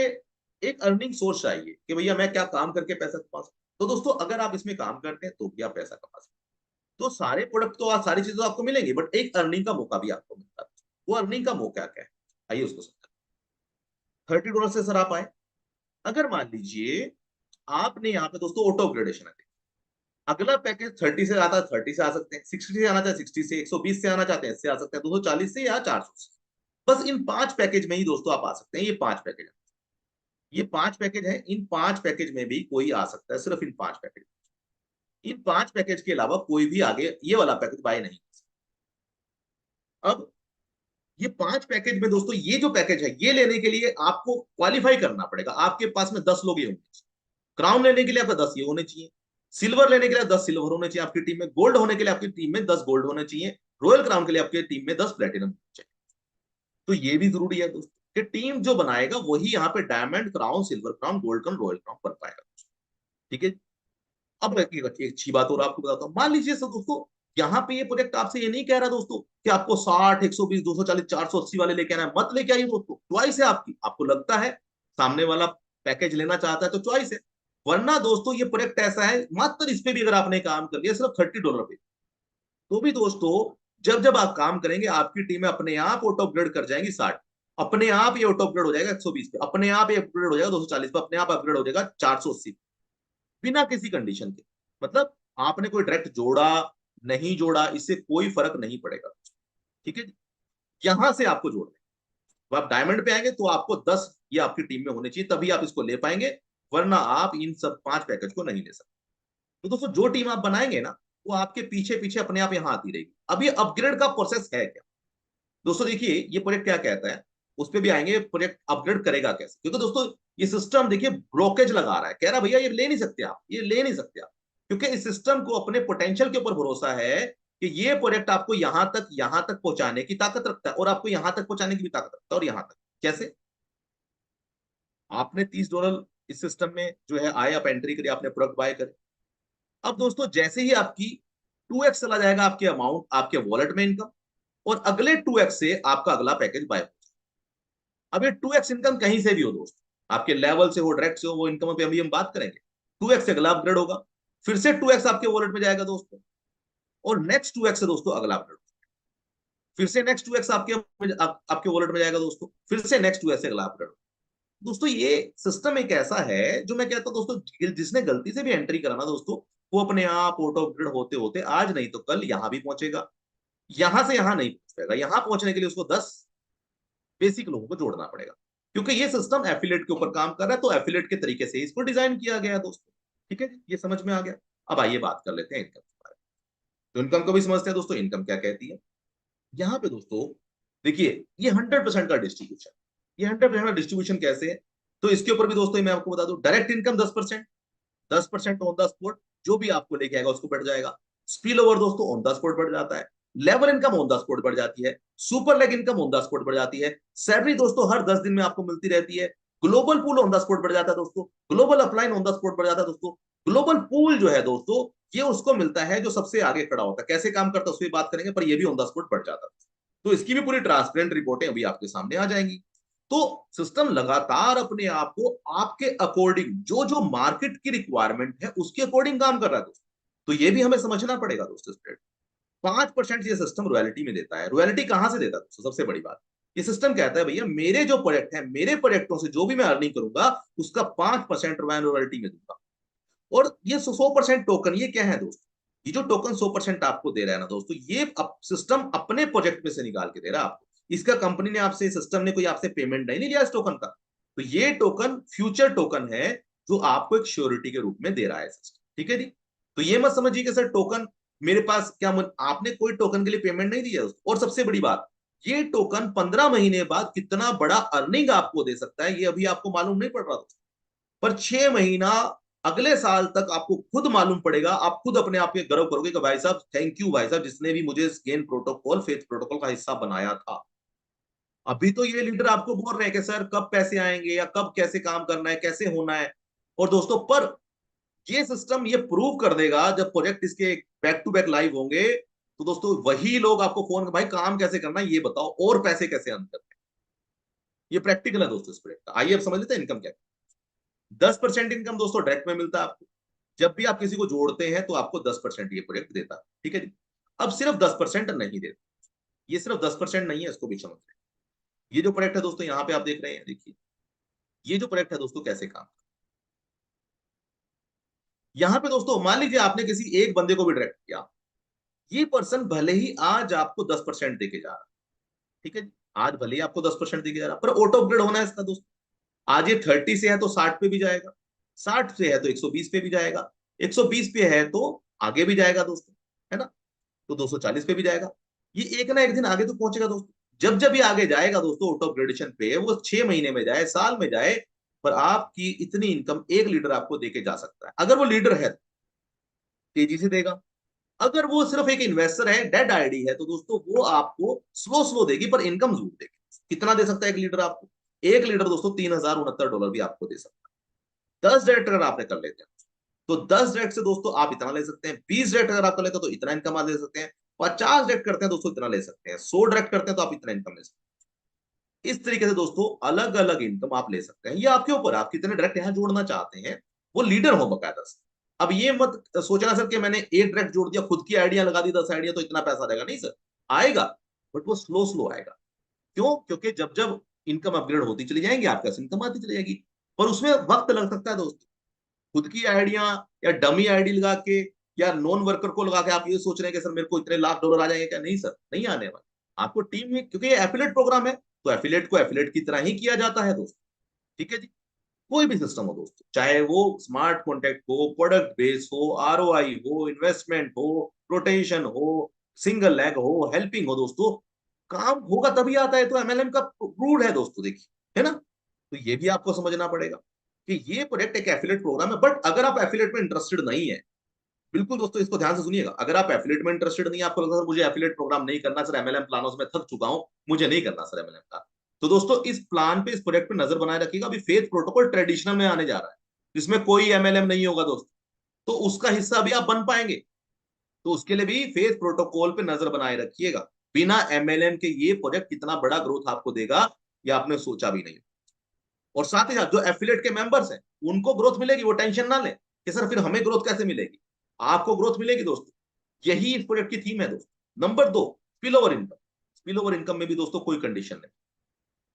Speaker 1: एक अर्निंग सोर्स चाहिए कि भैया मैं क्या काम करके पैसा कमा सकता हूं। तो दोस्तों अगर आप इसमें काम करते हैं तो भी आप पैसा कमा सकते हैं। तो सारे प्रोडक्ट तो सारी चीजें तो आपको मिलेंगी, बट एक अर्निंग का मौका भी आपको मिलता है। वो अर्निंग का मौका क्या है, आइए उसको समझते हैं। $30 से सर आप आए, अगर मान लीजिए आपने यहाँ पे दोस्तों ऑटो अपग्रेडेशन है, अगला पैकेज 30 से आता है 30 से आ सकते हैं, 60 से आना चाहे 60 से, 120 से आना चाहते हैं इससे आ सकते हैं, 240 से या 400 से। बस इन 5 पैकेज में ही दोस्तों आप आ सकते हैं। ये 5 पैकेज है, ये 5 पैकेज है। इन 5 पैकेज में भी कोई आ सकता है, सिर्फ इन 5 पैकेज। इन 5 पैकेज के अलावा कोई भी आगे ये वाला पैकेज बाय नहीं कर सकता। अब ये 5 पैकेज में दोस्तों, ये जो पैकेज है ये लेने के लिए आपको क्वालिफाई करना पड़ेगा। आपके पास में 10 लोग ये होंगे। क्राउन लेने के लिए आपका 10 ये होने चाहिए, सिल्वर लेने के लिए 10 सिल्वर होने चाहिए आपकी टीम में, गोल्ड होने के लिए आपकी टीम में 10 गोल्ड होने चाहिए, रॉयल क्राउन के लिए आपकी टीम में 10 प्लेटिनम होने चाहिए। तो ये भी जरूरी है दोस्तों कि टीम जो बनाएगा वही यहाँ पे diamond crown, silver crown, gold crown, royal crown बन पाएगा। ठीक है। अब एक अच्छी बात और आपको बताता हूँ। मान लीजिए सर दोस्तों, यहाँ पे ये प्रोजेक्ट आपसे ये नहीं कह रहा दोस्तों कि आपको 60, 120, 240, 480 वाले लेके आना है, मत लेके आइए दोस्तों। च्वाइस है आपकी, आपको लगता है सामने वाला पैकेज लेना चाहता है तो च्वाइस है। वरना दोस्तों ये प्रोजेक्ट ऐसा है, मात्र इस पे भी अगर आपने काम कर लिया सिर्फ $30 पे, तो भी दोस्तों जब जब आप काम करेंगे आपकी टीमें अपने आप ऑटो अपग्रेड कर जाएंगी 60, अपने आप ये ऑटो अपग्रेड हो जाएगा 120 पे, अपने आप ये अपग्रेड हो जाएगा 240 पे, अपने आप अपग्रेड हो जाएगा 480, बिना किसी कंडीशन के। मतलब आपने कोई डायरेक्ट जोड़ा नहीं जोड़ा, इससे कोई फर्क नहीं पड़ेगा। ठीक है। यहां से आपको जोड़ना है। तो आप डायमंड पे आएंगे तो आपको 10 ये आपकी टीम में होने चाहिए, तभी आप इसको ले पाएंगे, वरना आप इन सब 5 पैकेज को नहीं ले सकते। तो दोस्तों जो टीम आप बनाएंगे ना, वो आपके पीछे पीछे अपने आप यहां आती रहेगी। अब ये अपग्रेड का प्रोसेस है क्या दोस्तों, देखिए ये प्रोजेक्ट क्या कहता है, उस पर भी आएंगे। प्रोजेक्ट अपग्रेड करेगा कैसे, क्योंकि दोस्तों ये सिस्टम देखिए ब्लॉकेज लगा रहा है, कह रहा भैया ये ले नहीं सकते आप, ये ले नहीं सकते आप, क्योंकि इस सिस्टम को अपने पोटेंशियल के ऊपर भरोसा है कि ये प्रोजेक्ट आपको यहां तक पहुंचाने की ताकत रखता है, और आपको यहां तक पहुंचाने की भी ताकत रखता है। और यहां तक कैसे, आपने $30 इस सिस्टम में जो है आए, आप एंट्री करिए, आपने प्रोडक्ट बाय करे। अब दोस्तों जैसे ही आपकी 2x चला जाएगा आपके अमाउंट, आपके वॉलेट में इनकम, और अगले 2x से आपका अगला पैकेज बाय। अब ये 2x इनकम कहीं से भी हो दोस्त, आपके लेवल से हो, डायरेक्ट से हो, वो इनकम पे अभी हम बात करेंगे। 2x से अगला अपग्रेड होगा, फिर से 2x आपके वॉलेट में जाएगा दोस्तों, और नेक्स्ट 2x से दोस्तों अगला अपग्रेड, फिर से नेक्स्ट 2x आपके वॉलेट में जाएगा दोस्तों, फिर से नेक्स्ट 2x से अगला अपग्रेड। दोस्तों ये सिस्टम एक ऐसा है जो मैं कहता हूं दोस्तों, जिसने गलती से भी एंट्री करा ना दोस्तों, वो अपने आप ऑटो अपग्रेड होते होते आज नहीं तो कल यहां भी पहुंचेगा। यहां से यहां नहीं पहुंच पाएगा, यहां पहुंचने के लिए उसको 10 बेसिक लोगों को जोड़ना पड़ेगा। क्योंकि ये सिस्टम एफिलेट के ऊपर काम कर रहा है, तो एफिलेट के तरीके से इसको डिजाइन किया गया है दोस्तों। ठीक है, ये समझ में आ गया। अब आइए बात कर लेते हैं इनकम के बारे में। तो इनकम को भी समझते हैं दोस्तों, इनकम क्या कहती है। यहाँ पे दोस्तों देखिए, ये 100% का डिस्ट्रीब्यूशन, ये 100% का डिस्ट्रीब्यूशन कैसे है, तो इसके ऊपर भी दोस्तों मैं आपको बता दूं, direct income 10%, 10% on the spot, जो भी आपको लेके आएगा उसको बढ़ जाएगा। स्पिल ओवर दोस्तों ऑन द स्पॉट बढ़ जाता है। Level income on the spot बढ़ जाती है। Super leg income on the spot बढ़ जाती है। सैलरी दोस्तों हर 10 दिन में आपको मिलती रहती है। Global pool on the spot बढ़ जाता है दोस्तों। Global upline on the spot बढ़ जाता है दोस्तों। ग्लोबल पूल जो है दोस्तों, ये उसको मिलता है जो सबसे आगे खड़ा होता है। कैसे काम करता है उसकी बात करेंगे, पर ये भी ऑन द स्पॉट बढ़ जाता है। तो इसकी भी पूरी ट्रांसपेरेंट रिपोर्टें अभी आपके सामने आ जाएंगी। तो सिस्टम लगातार अपने आप को आपके अकॉर्डिंग, जो जो मार्केट की रिक्वायरमेंट है उसके अकॉर्डिंग काम कर रहा है दोस्तों। तो ये भी हमें समझना पड़ेगा दोस्तों। स्प्रेड 5% ये सिस्टम रॉयल्टी में देता है। रॉयल्टी कहां से देता है दोस्तों? सबसे बड़ी बात, ये सिस्टम कहता है भैया मेरे जो प्रोजेक्ट है, मेरे प्रोजेक्टों से जो भी मैं अर्निंग करूंगा उसका 5% मैं रॉयल्टी में दूंगा। और ये 100% टोकन, ये क्या है दोस्तों? ये जो टोकन 100% आपको दे रहा है ना दोस्तों, ये सिस्टम अपने प्रोजेक्ट में से निकाल के दे रहा है आपको। इसका कंपनी ने आपसे, सिस्टम ने कोई आपसे पेमेंट नहीं लिया इस टोकन का। तो ये टोकन फ्यूचर टोकन है, जो आपको एक श्योरिटी के रूप में दे रहा है सिस्टम। ठीक है जी। तो ये मत समझिए कि सर टोकन मेरे पास क्या आपने कोई टोकन के लिए पेमेंट नहीं दिया दोस्तों। और सबसे बड़ी बात, ये टोकन 15 महीने बाद कितना बड़ा अर्निंग आपको दे सकता है, ये अभी आपको मालूम नहीं पड़ रहा दोस्तों। पर 6 महीना अगले साल तक आपको खुद मालूम पड़ेगा। आप खुद अपने आप पे गर्व करोगे कि भाई साहब, थैंक यू भाई साहब, जिसने भी मुझे इस गेन प्रोटोकॉल, फेथ प्रोटोकॉल का हिस्सा बनाया था। अभी तो ये लीडर आपको बोल रहे हैं कि सर कब पैसे आएंगे, या कब कैसे काम करना है, कैसे होना है। और दोस्तों, पर ये सिस्टम ये प्रूव कर देगा जब प्रोजेक्ट इसके बैक टू बैक लाइव होंगे, तो दोस्तों वही लोग आपको फोन, भाई काम कैसे करना है ये बताओ, और पैसे कैसे अर्न करना है। ये प्रैक्टिकल है दोस्तों इस प्रोजेक्ट का। आइए अब समझ लेते हैं इनकम क्या है। 10% इनकम दोस्तों डायरेक्ट में मिलता है आपको। जब भी आप किसी को जोड़ते हैं तो आपको 10% ये प्रोजेक्ट देता है। ठीक है जी। अब सिर्फ 10% नहीं देता, ये सिर्फ 10% नहीं है, इसको भी समझ लें। ये जो प्रोजेक्ट है दोस्तों, यहाँ पे आप देख रहे हैं, देखिए ये जो प्रोजेक्ट है दोस्तों कैसे काम, यहाँ पे दोस्तों मान लीजिए आपने किसी एक बंदे को भी डायरेक्ट किया, ये पर्सन भले ही आज आपको 10% देके जा रहा है। ठीक है जी, आज भले ही आपको 10% देके जा रहा है, पर ऑटो अपग्रेड होना है इसका दोस्तों। आज ये 30 से है तो 60 पे भी जाएगा, 60 से है तो 120 पे भी जाएगा, 120 पे है तो आगे भी जाएगा दोस्तों, है ना? तो 240 पे भी जाएगा। ये एक ना एक दिन आगे तो पहुंचेगा दोस्तों। जब जब ये आगे जाएगा दोस्तों ऑटो अपग्रेडेशन पे, वो 6 महीने में जाए, साल में जाए, पर आपकी इतनी इनकम एक लीडर आपको देके जा सकता है। अगर वो लीडर है तेजी से देगा। अगर वो सिर्फ एक इन्वेस्टर है, डेड आईडी है, तो दोस्तों वो आपको स्लो स्लो देगी, पर इनकम जरूर देगी। कितना दे सकता है एक लीडर आपको? एक लीडर दोस्तों $3069 भी आपको दे सकता है। 10 डायरेक्ट अगर आपने कर लेते हैं तो 10 डायरेक्ट से दोस्तों आप इतना ले सकते हैं। 20 डायरेक्ट अगर आप कर लेते हैं तो इतना इनकम आप ले सकते हैं। 50 डायरेक्ट करते हैं दोस्तों इतना ले सकते हैं। 100 डायरेक्ट करते हैं तो आप इतना इनकम ले सकते हैं। इस तरीके से दोस्तों अलग अलग इनकम आप ले सकते हैं। ये आपके ऊपर, आप कितने डायरेक्ट यहाँ जोड़ना चाहते हैं, वो लीडर हो बकायदा से। अब ये मत सोचना सर कि मैंने एक डायरेक्ट जोड़ दिया, खुद की आइडिया लगा दी 10 आइडिया, तो इतना पैसा देगा। नहीं सर, आएगा, बट वो स्लो स्लो आएगा। क्यों? क्योंकि जब जब इनकम अपग्रेड होती चली जाएंगी, आपके पास इनकम आती चली जाएगी, पर उसमें वक्त लग सकता है दोस्तों। खुद की आइडिया या डमी आईडी लगा के या नॉन वर्कर को लगा के आप ये सोच रहे हैं कि सर मेरे को इतने लाख डॉलर आ जाएंगे क्या? नहीं सर, नहीं आने वाले। आपको टीम में, क्योंकि ये एफिलेट प्रोग्राम है, तो एफिलेट को एफिलेट की तरह ही किया जाता है दोस्तों। ठीक है जी। कोई भी सिस्टम हो दोस्तों, चाहे वो स्मार्ट कॉन्ट्रैक्ट हो, प्रोडक्ट बेस हो, आरओआई हो, इन्वेस्टमेंट हो, रोटेशन हो, सिंगल लेग हो, हेल्पिंग हो दोस्तों, काम होगा तभी आता है। तो एमएलएम का रूल है दोस्तों, देखिए, है ना? तो ये भी आपको समझना पड़ेगा कि ये प्रोजेक्ट एक एफिलेट प्रोग्राम है। बट अगर आप एफिलेट में इंटरेस्टेड नहीं है, बिल्कुल दोस्तों इसको ध्यान से सुनिएगा, अगर आप एफिलेट में इंटरेस्टेड नहीं है, आपको लगता है मुझे एफिलेट प्रोग्राम नहीं करना सर, एमएलएम प्लानों से मैं थक चुका हूं, मुझे नहीं करना सर एमएलएम का, तो दोस्तों इस प्लान पे, इस प्रोजेक्ट पे नजर बनाए रखिएगा। अभी फेथ प्रोटोकॉल ट्रेडिशनल में आने जा रहा है, जिसमें कोई एमएलएम नहीं होगा दोस्तों। तो उसका हिस्सा भी आप बन पाएंगे, तो उसके लिए भी फेथ प्रोटोकॉल पे नजर बनाए रखिएगा। बिना एमएलएम के ये प्रोजेक्ट कितना बड़ा ग्रोथ आपको देगा, ये आपने सोचा भी नहीं। और साथ ही साथ जो एफिलेट के मेंबर्स हैं, उनको ग्रोथ मिलेगी, वो टेंशन ना लें कि सर फिर हमें ग्रोथ कैसे मिलेगी। आपको ग्रोथ मिलेगी दोस्तों, यही इस प्रोजेक्ट की थीम है दोस्तों। Number 2, spill over income. Spill over income में भी दोस्तों कोई कंडीशन नहीं।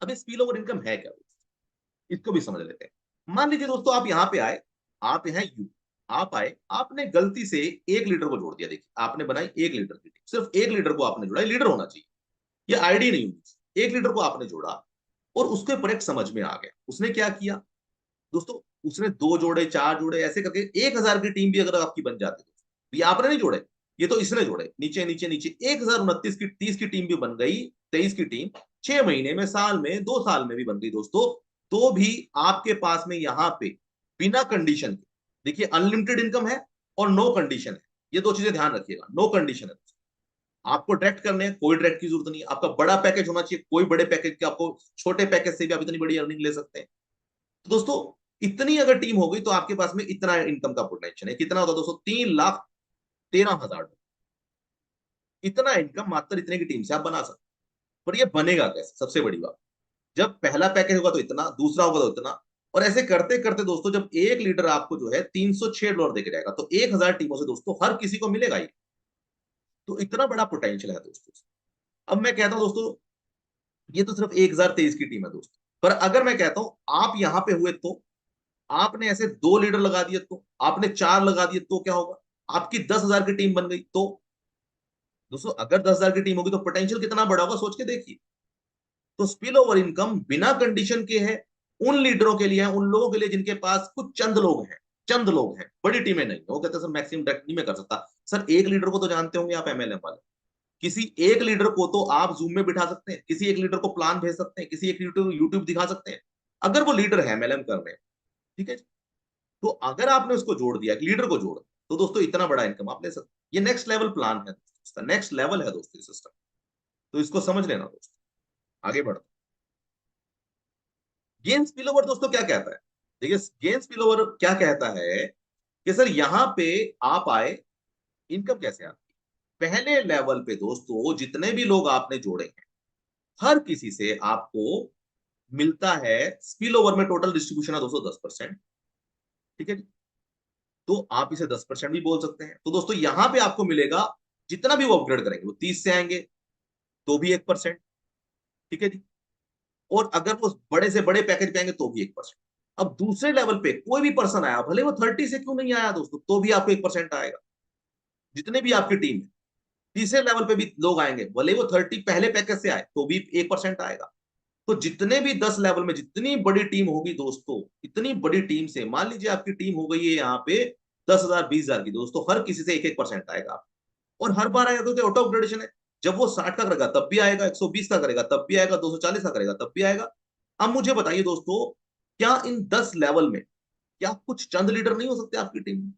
Speaker 1: अब स्पिल ओवर इनकम है क्या दोस्तों, इसको भी समझ लेते हैं। मान लीजिए दोस्तों आप यहाँ पे आए, आप हैं यू, आप आए, आपने गलती से एक लीटर को जोड़ दिया। देखिए आपने बनाई एक लीटर की टीम, सिर्फ एक लीटर को आपने जोड़ा, लीडर होना चाहिए, ये आईडी नहीं होनी चाहिए। एक लीटर को आपने जोड़ा, और उसके प्रोजेक्ट समझ में आ गया। उसने क्या किया दोस्तों, उसने 2 जोड़े, 4 जोड़े, ऐसे करके 1000 की टीम भी अगर आपकी बन जाती है, तो ये आपने नहीं जोड़े, ये तो इसने जोड़े। नीचे, नीचे, नीचे 1029 की 30 की टीम भी बन गई, 23 की टीम 6 महीने में, साल में, 2 साल में भी बन गई दोस्तों। तो भी आपके पास में यहाँ पे बिना कंडीशन के, देखिए अनलिमिटेड इनकम है और नो कंडीशन है। ये 2 चीजें ध्यान रखिएगा, नो कंडीशन है। आपको डायरेक्ट करने हैं, कोई डायरेक्ट की जरूरत नहीं है। आपका बड़ा पैकेज होना चाहिए, कोई बड़े पैकेज के, आपको छोटे पैकेज से भी आप इतनी बड़ी अर्निंग ले सकते हैं। तो दोस्तों इतनी अगर टीम हो गई तो आपके पास में इतना इनकम का पोटेंशियल है। कितना होता है दोस्तों, 3,13,000। इतना इनकम मात्र इतने की टीम से आप बना सकते हैं। पर ये बनेगा कैसे, सबसे बड़ी बात, जब पहला पैकेज होगा तो इतना, दूसरा होगा तो इतना, और ऐसे करते करते दोस्तों जब एक लीडर आपको जो है $306 देके जाएगा, तो 1000 टीमों से दोस्तों हर किसी को मिलेगा ही। तो इतना बड़ा पोटेंशियल है दोस्तों। अब मैं कहता हूं दोस्तों, ये तो सिर्फ 1023 की टीम है दोस्तों, पर अगर मैं कहता हूं आप यहां पे हुए तो, आपने ऐसे 2 लीडर लगा दिए तो, आपने 4 लगा दिए तो क्या होगा, आपकी 10,000 की टीम बन गई तो। दोस्तों अगर 10,000 की टीम होगी तो पोटेंशियल कितना बड़ा होगा, सोच के देखिए। तो स्पिल ओवर इनकम बिना कंडीशन के है, उन लीडरों के लिए है, उन लोगों के लिए जिनके पास कुछ चंद लोग हैं, चंद लोग हैं, बड़ी टीमें नहीं। वो कहते हैं सर मैक्सिमम डायरेक्ट नहीं मैं कर सकता। सर एक लीडर को तो जानते होंगे आप, एमएलएम वाले। किसी एक लीडर को तो आप जूम में बिठा सकते हैं, किसी एक लीडर को प्लान भेज सकते हैं, किसी एक यूट्यूब यूट्यूब दिखा सकते हैं, अगर वो लीडर है एमएलएम कर रहे हैं। ठीक है। तो अगर आपने उसको जोड़ दिया, एक लीडर को जोड़, तो दोस्तों इतना बड़ा इनकम आप ले सकते हैं। ये नेक्स्ट लेवल प्लान है, इसका नेक्स्ट लेवल है दोस्तों सिस्टम। तो इसको समझ लेना दोस्तों। आगे बढ़ते, गेन स्पिलओवर दोस्तों क्या कहता है। देखिए गेन स्पिलओवर क्या कहता है कि सर यहां पे आप आए, इनकम कैसे आती है। पहले लेवल पे दोस्तों जितने भी लोग आपने जोड़े हैं, हर किसी से आपको मिलता है स्पिल ओवर में, टोटल डिस्ट्रीब्यूशन है दोस्तों 10%। ठीक है जी। तो आप इसे 10% भी बोल सकते हैं। तो दोस्तों यहां पे आपको मिलेगा, जितना भी वो अपग्रेड करेंगे, वो 30 से आएंगे तो भी 1%। ठीक है जी। और अगर वो बड़े से बड़े पैकेज पे आएंगे तो भी 1%। अब दूसरे लेवल पे कोई भी पर्सन आया, भले वो 30 से क्यों नहीं आया दोस्तों, तो भी आपको 1% आएगा, जितने भी आपकी टीम है। तीसरे लेवल पे भी लोग आएंगे, भले वो 30 पहले पैकेज से आए तो भी 1% आएगा। तो जितने भी 10 लेवल में जितनी बड़ी टीम होगी दोस्तों, इतनी बड़ी टीम से, मान लीजिए आपकी टीम हो गई है यहाँ पे 10,000 20,000 की दोस्तों, हर किसी से 1-1% आएगा। और हर बार आएगा तो ऑटो अपग्रेडेशन है। जब वो 60 का करेगा तब भी आएगा, 120 का करेगा तब भी आएगा, 240 का करेगा तब भी आएगा। अब मुझे बताइए दोस्तों, क्या इन 10 लेवल में क्या कुछ चंद लीडर नहीं हो सकते आपकी टीम में।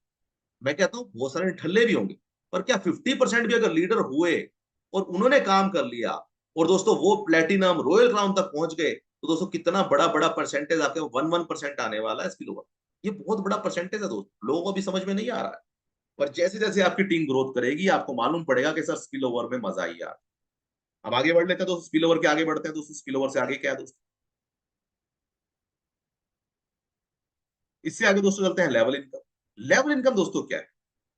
Speaker 1: मैं कहता हूँ बहुत सारे ठल्ले भी होंगे, पर क्या 50% भी अगर लीडर हुए और उन्होंने काम कर लिया, और दोस्तों वो प्लेटिनम रॉयल क्राउन तक पहुंच गए, तो दोस्तों कितना बड़ा बड़ा परसेंटेज आपके 1% आने वाला है स्पिल ओवर। ये बहुत बड़ा परसेंटेज है दोस्त, लोगों को भी समझ में नहीं आ रहा है। पर जैसे जैसे आपकी टीम ग्रोथ करेगी आपको मालूम पड़ेगा कि सर स्पिल ओवर में मजा ही आ। अब आगे बढ़ लेते हैं दोस्तों, स्पिल ओवर के आगे बढ़ते हैं दोस्तों। स्पिल ओवर से आगे क्या है दोस्तों, इससे आगे दोस्तों चलते हैं लेवल इनकम। लेवल इनकम दोस्तों क्या है,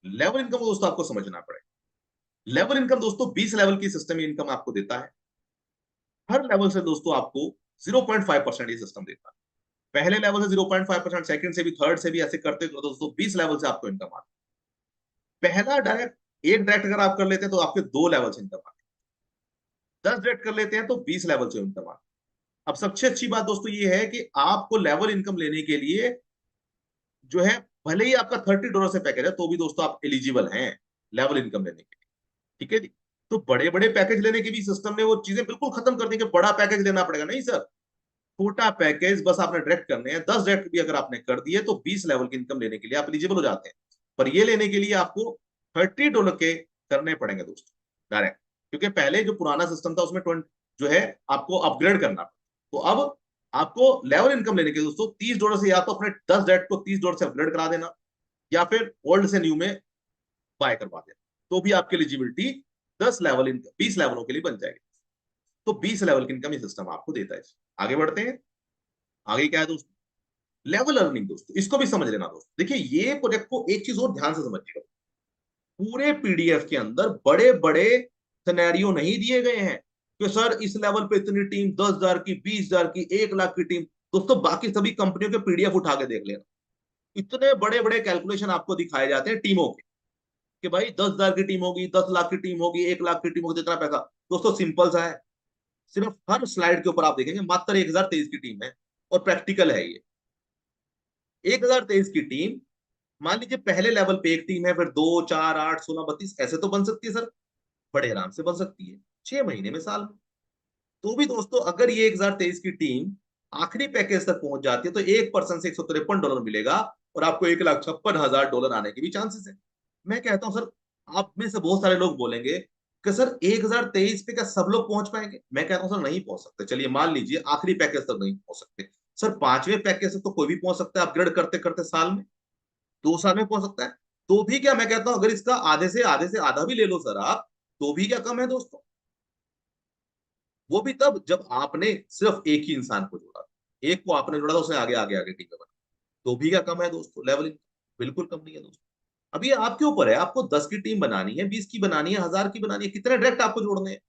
Speaker 1: लेवल इनकम दोस्तों आपको समझना पड़ेगा। लेवल इनकम दोस्तों 20 लेवल की सिस्टम इनकम आपको देता है। हर लेवल से दोस्तों आपको 0.5% ये सिस्टम देता है। पहले लेवल से 0.5%, सेकंड से भी, थर्ड से भी, ऐसे करते करते दोस्तों 20 लेवल से आपको इनकम आती है। पहला डायरेक्ट, एक डायरेक्ट अगर आप कर लेते हैं तो आपके 2 लेवल से इनकम आती है। 10 डायरेक्ट कर लेते हैं तो 20 लेवल से इनकम आती है। अब सबसे अच्छी बात दोस्तों ये है कि आपको लेवल इनकम लेने के लिए जो है, भले ही आपका $30 से पैकेज है तो भी दोस्तों आप एलिजिबल हैं लेवल इनकम लेने के लिए। ठीक है जी। तो बड़े बड़े पैकेज लेने के भी सिस्टम ने वो चीजें बिल्कुल खत्म कर दी कि बड़ा पैकेज लेना पड़ेगा, नहीं सर। छोटा पैकेज बस आपने डायरेक्ट करने हैं, 10 डायरेक्ट भी अगर आपने कर दिए तो 20 लेवल की इनकम लेने के लिए आप एलिजिबल हो जाते हैं। पर ये लेने के लिए आपको $30 के करने पड़ेंगे दोस्तों डायरेक्ट, क्योंकि पहले जो पुराना सिस्टम था उसमें 20 जो है आपको अपग्रेड करना। तो अब आपको लेवल इनकम लेने के दोस्तों $30 से, या तो अपने 10 डायरेक्ट को $30 से अपग्रेड करा देना, या फिर ओल्ड से न्यू में बाय करवा देना, तो भी आपकी एलिजिबिलिटी 10 लेवल इनकम 20 लेवलों के लिए बन जाएगी। तो 20 लेवल की इनकम ये सिस्टम आपको देता है। आगे बढ़ते हैं। आगे क्या है दोस्तों, लेवल अर्निंग दोस्तों, इसको भी समझ लेना दोस्तों। देखिए ये प्रोजेक्ट को एक चीज और ध्यान से समझिएगा, पूरे पीडीएफ के अंदर बड़े बड़े सिनेरियो नहीं दिए गए हैं कि सर इस लेवल पे इतनी टीम, 10,000 की, 20,000 की, 1 लाख की टीम। दोस्तों बाकी सभी कंपनियों के पीडीएफ उठा के देख लेना, इतने बड़े बड़े कैलकुलेशन आपको दिखाए जाते हैं टीमों के, कि भाई 10,000 की टीम होगी, 10 लाख की टीम होगी, 1 लाख की टीम होगी, इतना पैसा। दोस्तों सिंपल सा है, सिर्फ हर स्लाइड के ऊपर आप देखेंगे मात्र 1023 की टीम है, और प्रैक्टिकल है ये। 1023 की टीम, मान लीजिए पहले लेवल पे एक टीम है, फिर 2, 4, 8, 16, 32 ऐसे तो बन सकती है सर, बड़े आराम से बन सकती है 6 महीने में, साल में। तो भी दोस्तों अगर ये 1023 की टीम आखिरी पैकेज तक पहुंच जाती है तो एक पर्सन से $153 मिलेगा, और आपको $1,56,000 आने के भी चांसेस है। मैं कहता हूं सर, आप में से बहुत सारे लोग बोलेंगे कि सर 1023 पे क्या सब लोग पहुंच पाएंगे? मैं कहता हूं सर नहीं पहुंच सकते। चलिए मान लीजिए आखिरी पैकेज तक नहीं पहुंच सकते, सर 5वें पैकेज तक तो कोई भी पहुंच सकता है अपग्रेड करते करते, साल में 2 साल में पहुंच सकता है। तो भी क्या, मैं कहता हूं अगर इसका आधे से आधा भी ले लो सर आप, तो भी क्या कम है दोस्तों? वो भी तब जब आपने सिर्फ एक ही इंसान को जोड़ा, एक को आपने जोड़ा था, उसने आगे आगे आगे टीम में बना। तो भी क्या कम है दोस्तों? लेवलिंग बिल्कुल कम नहीं है दोस्तों। अब ये आपके ऊपर है, आपको 10 की टीम बनानी है, 20 की बनानी है, 1000 की बनानी है, कितने डायरेक्ट आपको जोड़ने हैं।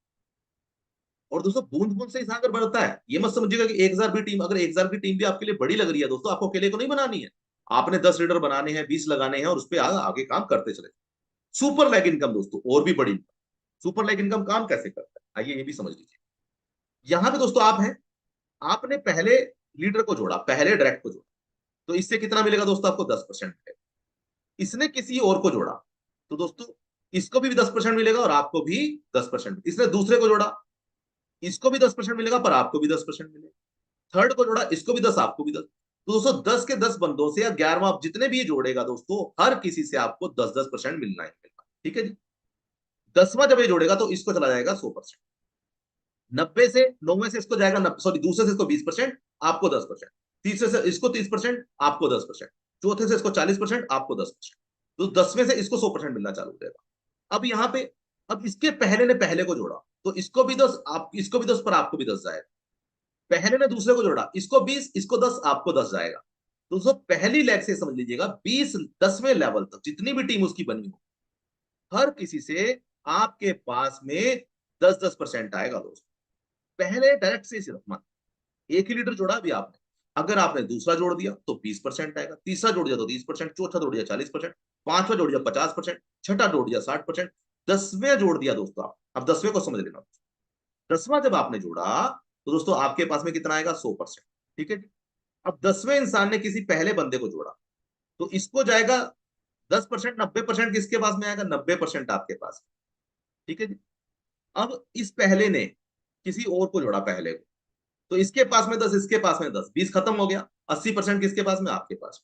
Speaker 1: और दोस्तों बूंद बूंद से ही सागर बढ़ता है, ये मत समझिएगा कि 1000 भी टीम, अगर 1000 की टीम भी आपके लिए बड़ी लग रही है दोस्तों, आपको अकेले को नहीं बनानी है। आपने 10 लीडर बनाने हैं, 20 लगाने हैं, और उस पर आगे काम करते चले। सुपर लेग इनकम दोस्तों और भी बड़ी इनकम। सुपर लेग इनकम काम कैसे करता है, आइए ये भी समझ लीजिए। यहाँ पे दोस्तों आप हैं, आपने पहले लीडर को जोड़ा, पहले डायरेक्ट को जोड़ा, तो इससे कितना मिलेगा दोस्तों? आपको 10% मिलेगा। इसने किसी और को जोड़ा, तो दोस्तों इसको भी 10% मिलेगा और आपको भी 10%। इसने दूसरे को जोड़ा, इसको भी 10% मिलेगा, पर आपको भी 10% मिलेगा। थर्ड को जोड़ा, इसको भी 10, आपको भी 10। तो दोस्तों 10 के 10 बंदों से या 11वां आप जितने भी ये जोड़ेगा दोस्तों, हर किसी से आपको 10-10% मिलना ही मिलना, ठीक है जी। 10वां जब ये जोड़ेगा तो इसको चला जाएगा 100%। 90 से 9वें से इसको जाएगा, सॉरी दूसरे से इसको 20%, आपको 10%। तीसरे से इसको 30%, आपको 10%। चौथे से इसको 40%, आपको 10%। तो 10वें से इसको 100% मिलना चालू हो जाएगा। अब यहाँ पे, अब इसके पहले ने पहले को जोड़ा, तो इसको भी 10, आप इसको भी 10, पर आपको भी 10 जाएगा। पहले ने दूसरे को जोड़ा, इसको 20, इसको 10, आपको 10 जाएगा। तो दोस्तों पहली लेग से समझ लीजिएगा 20, 10वें लेवल तक जितनी भी टीम उसकी बनी हो, हर किसी से आपके पास में 10-10% आएगा दोस्तों। पहले डायरेक्ट से सिर्फ मान, एक ही लीडर जोड़ा भी आपने, अगर आपने दूसरा जोड़ दिया तो 20% आएगा, तीसरा जोड़ दिया तो 30%, चौथा जोड़ दिया 40%, पांचवा जोड़ दिया 50%, छठा जोड़ दिया 60%, 10वें जोड़ दिया दोस्तों आप। अब 10वें को समझ लेना। 10वां जब आपने जोड़ा तो दोस्तों आपके पास में कितना आएगा? 100%, ठीक है जी। अब 10वें इंसान ने किसी पहले बंदे को जोड़ा, तो इसको जाएगा 10%, 90% किसके पास में आएगा? 90% आपके पास, ठीक है जी। अब इस पहले ने किसी और को जोड़ा, पहले को, तो इसके पास में 10, इसके पास में 10, 20 खत्म हो गया। 80% किसके पास में? आपके पास।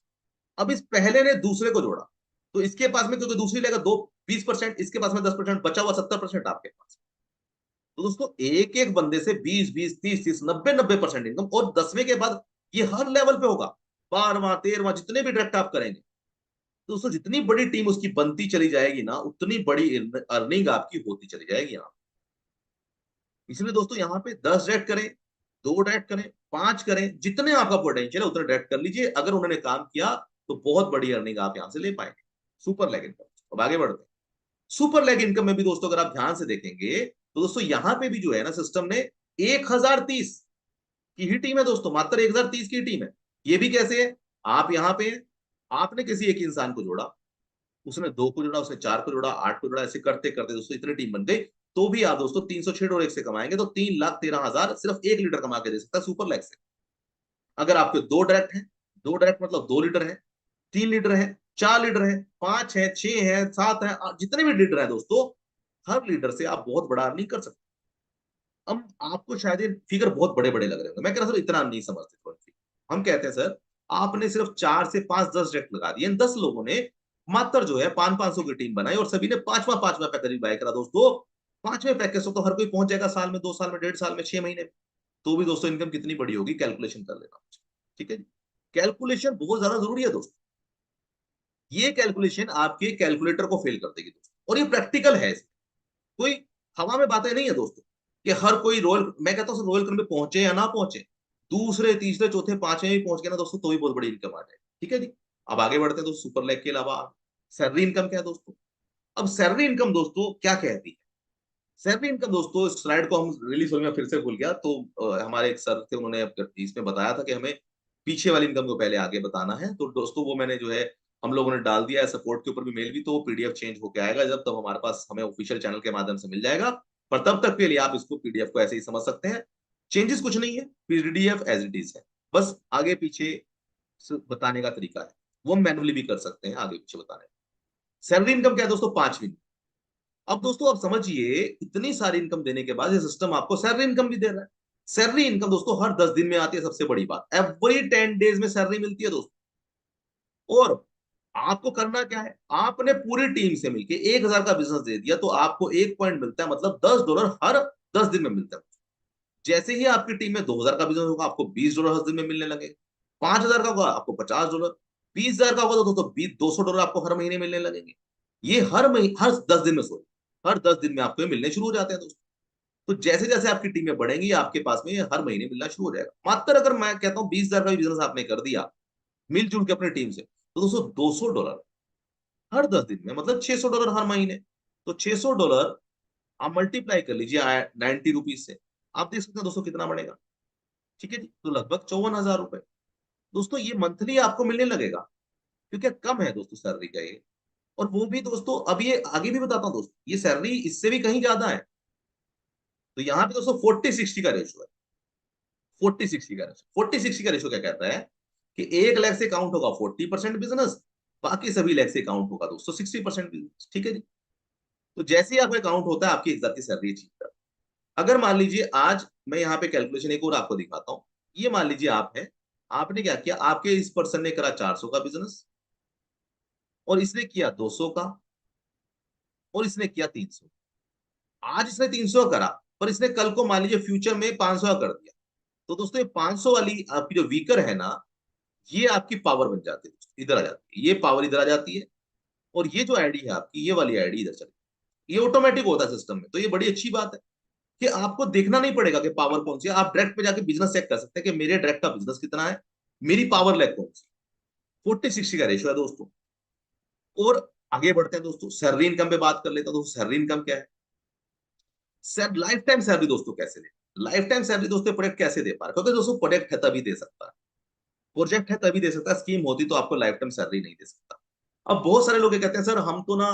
Speaker 1: अब इस पहले ने दूसरे को जोड़ा, तो इसके पास में, क्योंकि दूसरी लेगा दो, 20%, इसके पास में 10%, बचा हुआ 70% आपके पास। तो दोस्तों एक एक बंदे से 20-20, 30-30, 90-90% इनकम, और 10वें के बाद ये हर लेवल पे होगा। 12वां, 13वां, जितने भी डायरेक्ट आप करेंगे, तो दोस्तों जितनी बड़ी टीम उसकी बनती चली जाएगी ना, उतनी बड़ी अर्निंग आपकी होती चली जाएगी यहाँ। इसलिए दोस्तों यहाँ पे 10 डायरेक्ट करें, 2 डायरेक्ट करें, 5 करें, जितने आपका पोटेंशियल है उतने डायरेक्ट कर लीजिए। अगर उन्होंने काम किया तो बहुत बड़ी अर्निंग आप यहाँ से ले पाएंगे। Super leg income. अब आगे बढ़ते हैं। सुपर लेग इनकम में भी दोस्तों अगर आप ध्यान से देखेंगे तो दोस्तों यहाँ पे भी जो है ना, सिस्टम ने 1030 की ही टीम है दोस्तों, मात्र 1030 की टीम है। ये भी कैसे है? आप यहाँ पे, आपने किसी एक इंसान को जोड़ा, उसने 2 को जोड़ा, उसने 4 को जोड़ा, 8 को जोड़ा, ऐसे करते करते दोस्तों इतनी टीम बन गई। तो भी आप दोस्तों 306 से कमाएंगे तो 3,13,000 सिर्फ एक लीडर कमा के दे सकता है सुपर लेग से। अगर आपके 2 डायरेक्ट हैं, 2 डायरेक्ट मतलब 2 लीडर हैं, 3 लीडर हैं, 4 लीडर हैं, 5 हैं, 6 हैं, 7 हैं, जितने भी लीडर हैं दोस्तों, हर लीडर से आप बहुत बड़ा अर्निंग कर सकते हैं। अब आपको शायद ये फिगर बहुत बड़े बड़े लग रहे होंगे, मैं कह रहा सर इतना नहीं समझते थोड़ी सी। हम कहते हैं सर, आपने सिर्फ 4 से 5, 10 डायरेक्ट लगा दिए, इन 10 लोगों ने मात्र जो है 500-500 की टीम बनाई, और सभी ने पांचवा पांचवा पैकेज बाय करा दोस्तों। 5वें पैकेज से तो हर कोई पहुंच जाएगा साल में, 2 साल में, 1.5 साल में, 6 महीने में। तो भी दोस्तों इनकम कितनी बड़ी होगी, कैलकुलेशन कर लेना, ठीक है जी। कैलकुलेशन बहुत ज्यादा जरूरी है दोस्तों। ये कैलकुलेशन आपके कैलकुलेटर को फेल कर देगी दोस्तों, और ये प्रैक्टिकल है। कोई हवा में बातें नहीं है दोस्तों, कि हर कोई रॉयल, मैं कहता हूँ रॉयल क्रम में पहुंचे या ना पहुंचे, दूसरे, तीसरे, चौथे, 5वें भी पहुंच गए ना दोस्तों, तो भी बहुत बड़ी इनकम आ जाए, ठीक है जी। अब आगे बढ़ते हैं दोस्तों। सुपर लेग के अलावा सैलरी इनकम क्या है दोस्तों? अब सैलरी इनकम दोस्तों क्या कहती है? सैलरी इनकम दोस्तों, इस स्लाइड को हम रिलीज होने में फिर से भूल गया, तो हमारे एक सर थे, उन्होंने इसमें बताया था कि हमें पीछे वाली इनकम को पहले आगे बताना है। तो दोस्तों वो मैंने जो है, हम लोगों ने डाल दिया है सपोर्ट के ऊपर भी मेल भी, तो वो पीडीएफ चेंज होकर आएगा जब, तब हमारे पास, हमें ऑफिशियल चैनल के माध्यम से मिल जाएगा। पर तब तक के लिए आप इसको पीडीएफ को ऐसे ही समझ सकते हैं, चेंजेस कुछ नहीं है, पीडीएफ एज इट इज है, बस आगे पीछे बताने का तरीका है, वो हम मैनुअली भी कर सकते हैं आगे पीछे बताने। सैलरी इनकम क्या है दोस्तों, 5वीं। अब दोस्तों आप समझिए, इतनी सारी इनकम देने के बाद ये सिस्टम आपको सैलरी इनकम भी दे रहा है। सैलरी इनकम दोस्तों हर 10 दिन में आती है, सबसे बड़ी बात, एवरी 10 डेज में सैलरी मिलती है दोस्तों। और आपको करना क्या है, आपने पूरी टीम से मिलके 1,000 का बिजनेस दे दिया तो आपको 1 पॉइंट मिलता है, मतलब $10 हर 10 दिन में मिलता है। जैसे ही आपकी टीम में 2,000 का बिजनेस होगा, आपको $20 हर दिन में मिलने लगेगा। 5,000 का होगा आपको $50, 20,000 का होगा तो दोस्तों $200 आपको हर महीने मिलने लगेंगे। ये हर महीने, हर 10 दिन में, सॉरी, हर 10 दिन में आपको ये मिलने शुरू हो जाते हैं दोस्तों। तो जैसे जैसे आपकी टीमें बढ़ेंगी, आपके पास में ये हर महीने मिलना शुरू हो जाएगा। मात्र अगर मैं कहता हूँ 20,000 का भी बिजनेस आपने कर दिया मिलजुल के अपनी टीम से, तो दोस्तों $200 हर 10 दिन में, मतलब $600 हर महीने। तो $600 आप मल्टीप्लाई कर लीजिए 90 रुपीज से, आप देख सकते हैं दोस्तों कितना बढ़ेगा। ठीक है जी, तो लगभग ₹54,000। दोस्तों ये मंथली आपको मिलने लगेगा, क्योंकि कम है दोस्तों सैलरी का ये। और वो भी दोस्तों, अब ये आगे भी बताता हूँ दोस्तों, ये सैलरी इससे भी कहीं ज्यादा है। तो यहाँ पे दोस्तों 40-60 का रेशो है। 40-60 का रेशो, 40-60 का रेशो क्या कहता है कि 1 लाख से काउंट होगा 40% बिजनेस, बाकी सभी लाख से काउंट होगा दोस्तों 60% बिजनेस। ठीक है जी। तो जैसे ही आपका काउंट होता है, आपकी एग्जैक्ट की सैलरी अचीव। अगर मान लीजिए आज मैं यहाँ पे कैलकुलेशन एक और आपको दिखाता हूँ। ये मान लीजिए आप है, आपने क्या किया, आपके इस पर्सन ने करा 400 का बिजनेस, और इसने किया 200 का, और इसने किया 300। आज इसने 300 करा, पर इसने कल को मान लीजिए फ्यूचर में 500 कर दिया। तो दोस्तों ये 500 वाली आपकी जो वीकर है ना, ये आपकी पावर बन जाती है दोस्तों, इधर आ जाती है, ये पावर इधर आ जाती है। और ये जो आईडी है आपकी, ये वाली आईडी इधर चली, ये ऑटोमेटिक होता है सिस्टम में। तो ये बड़ी अच्छी बात है कि आपको देखना नहीं पड़ेगा कि पावर कौन सी है, आप डायरेक्ट पे जाके बिजनेस चेक कर सकते हैं कि मेरे डायरेक्ट का बिजनेस कितना है, मेरी पावर लेग कौन सी। 40-60 का रेशियो है दोस्तों। और आगे बढ़ते हैं दोस्तों, सैलरी इनकम पे बात कर लेते हैं। दोस्तों सैलरी इनकम क्या है, सर लाइफ टाइम सैलरी दोस्तों कैसे दे, लाइफ टाइम सैलरी दोस्तों प्रोडक्ट कैसे दे पा रहा है, क्योंकि दोस्तों प्रोडक्ट है तभी दे सकता है, प्रोजेक्ट है तभी दे सकता है, स्कीम होती तो आपको लाइफ टाइम सैलरी नहीं दे सकता। अब बहुत सारे लोग ये कहते हैं सर हम तो ना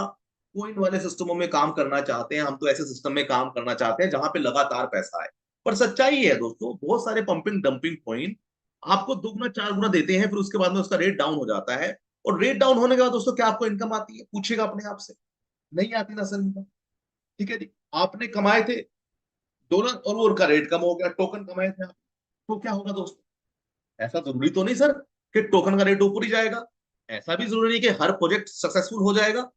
Speaker 1: कोइन वाले सिस्टमों में काम करना चाहते हैं, हम तो ऐसे सिस्टम में काम करना चाहते हैं जहां पे लगातार पैसा आए। पर सच्चाई है दोस्तों, बहुत सारे पंपिंग डंपिंग कॉइन आपको दुगना चार गुना देते हैं, फिर उसके बाद में उसका रेट डाउन हो जाता है। और रेट डाउन होने के बाद दोस्तों क्या आपको इनकम आती है, पूछेगा अपने आप से, नहीं आती ना सर इनकम। ठीक है जी, आपने कमाए थे डॉलर और वो उनका रेट कम हो गया, टोकन कमाए थे आप, तो क्या होगा दोस्तों, ऐसा जरूरी तो नहीं सर कि टोकन का रेट ऊपर ही जाएगा, ऐसा भी जरूरी नहीं कि हर प्रोजेक्ट सक्सेसफुल हो जाएगा,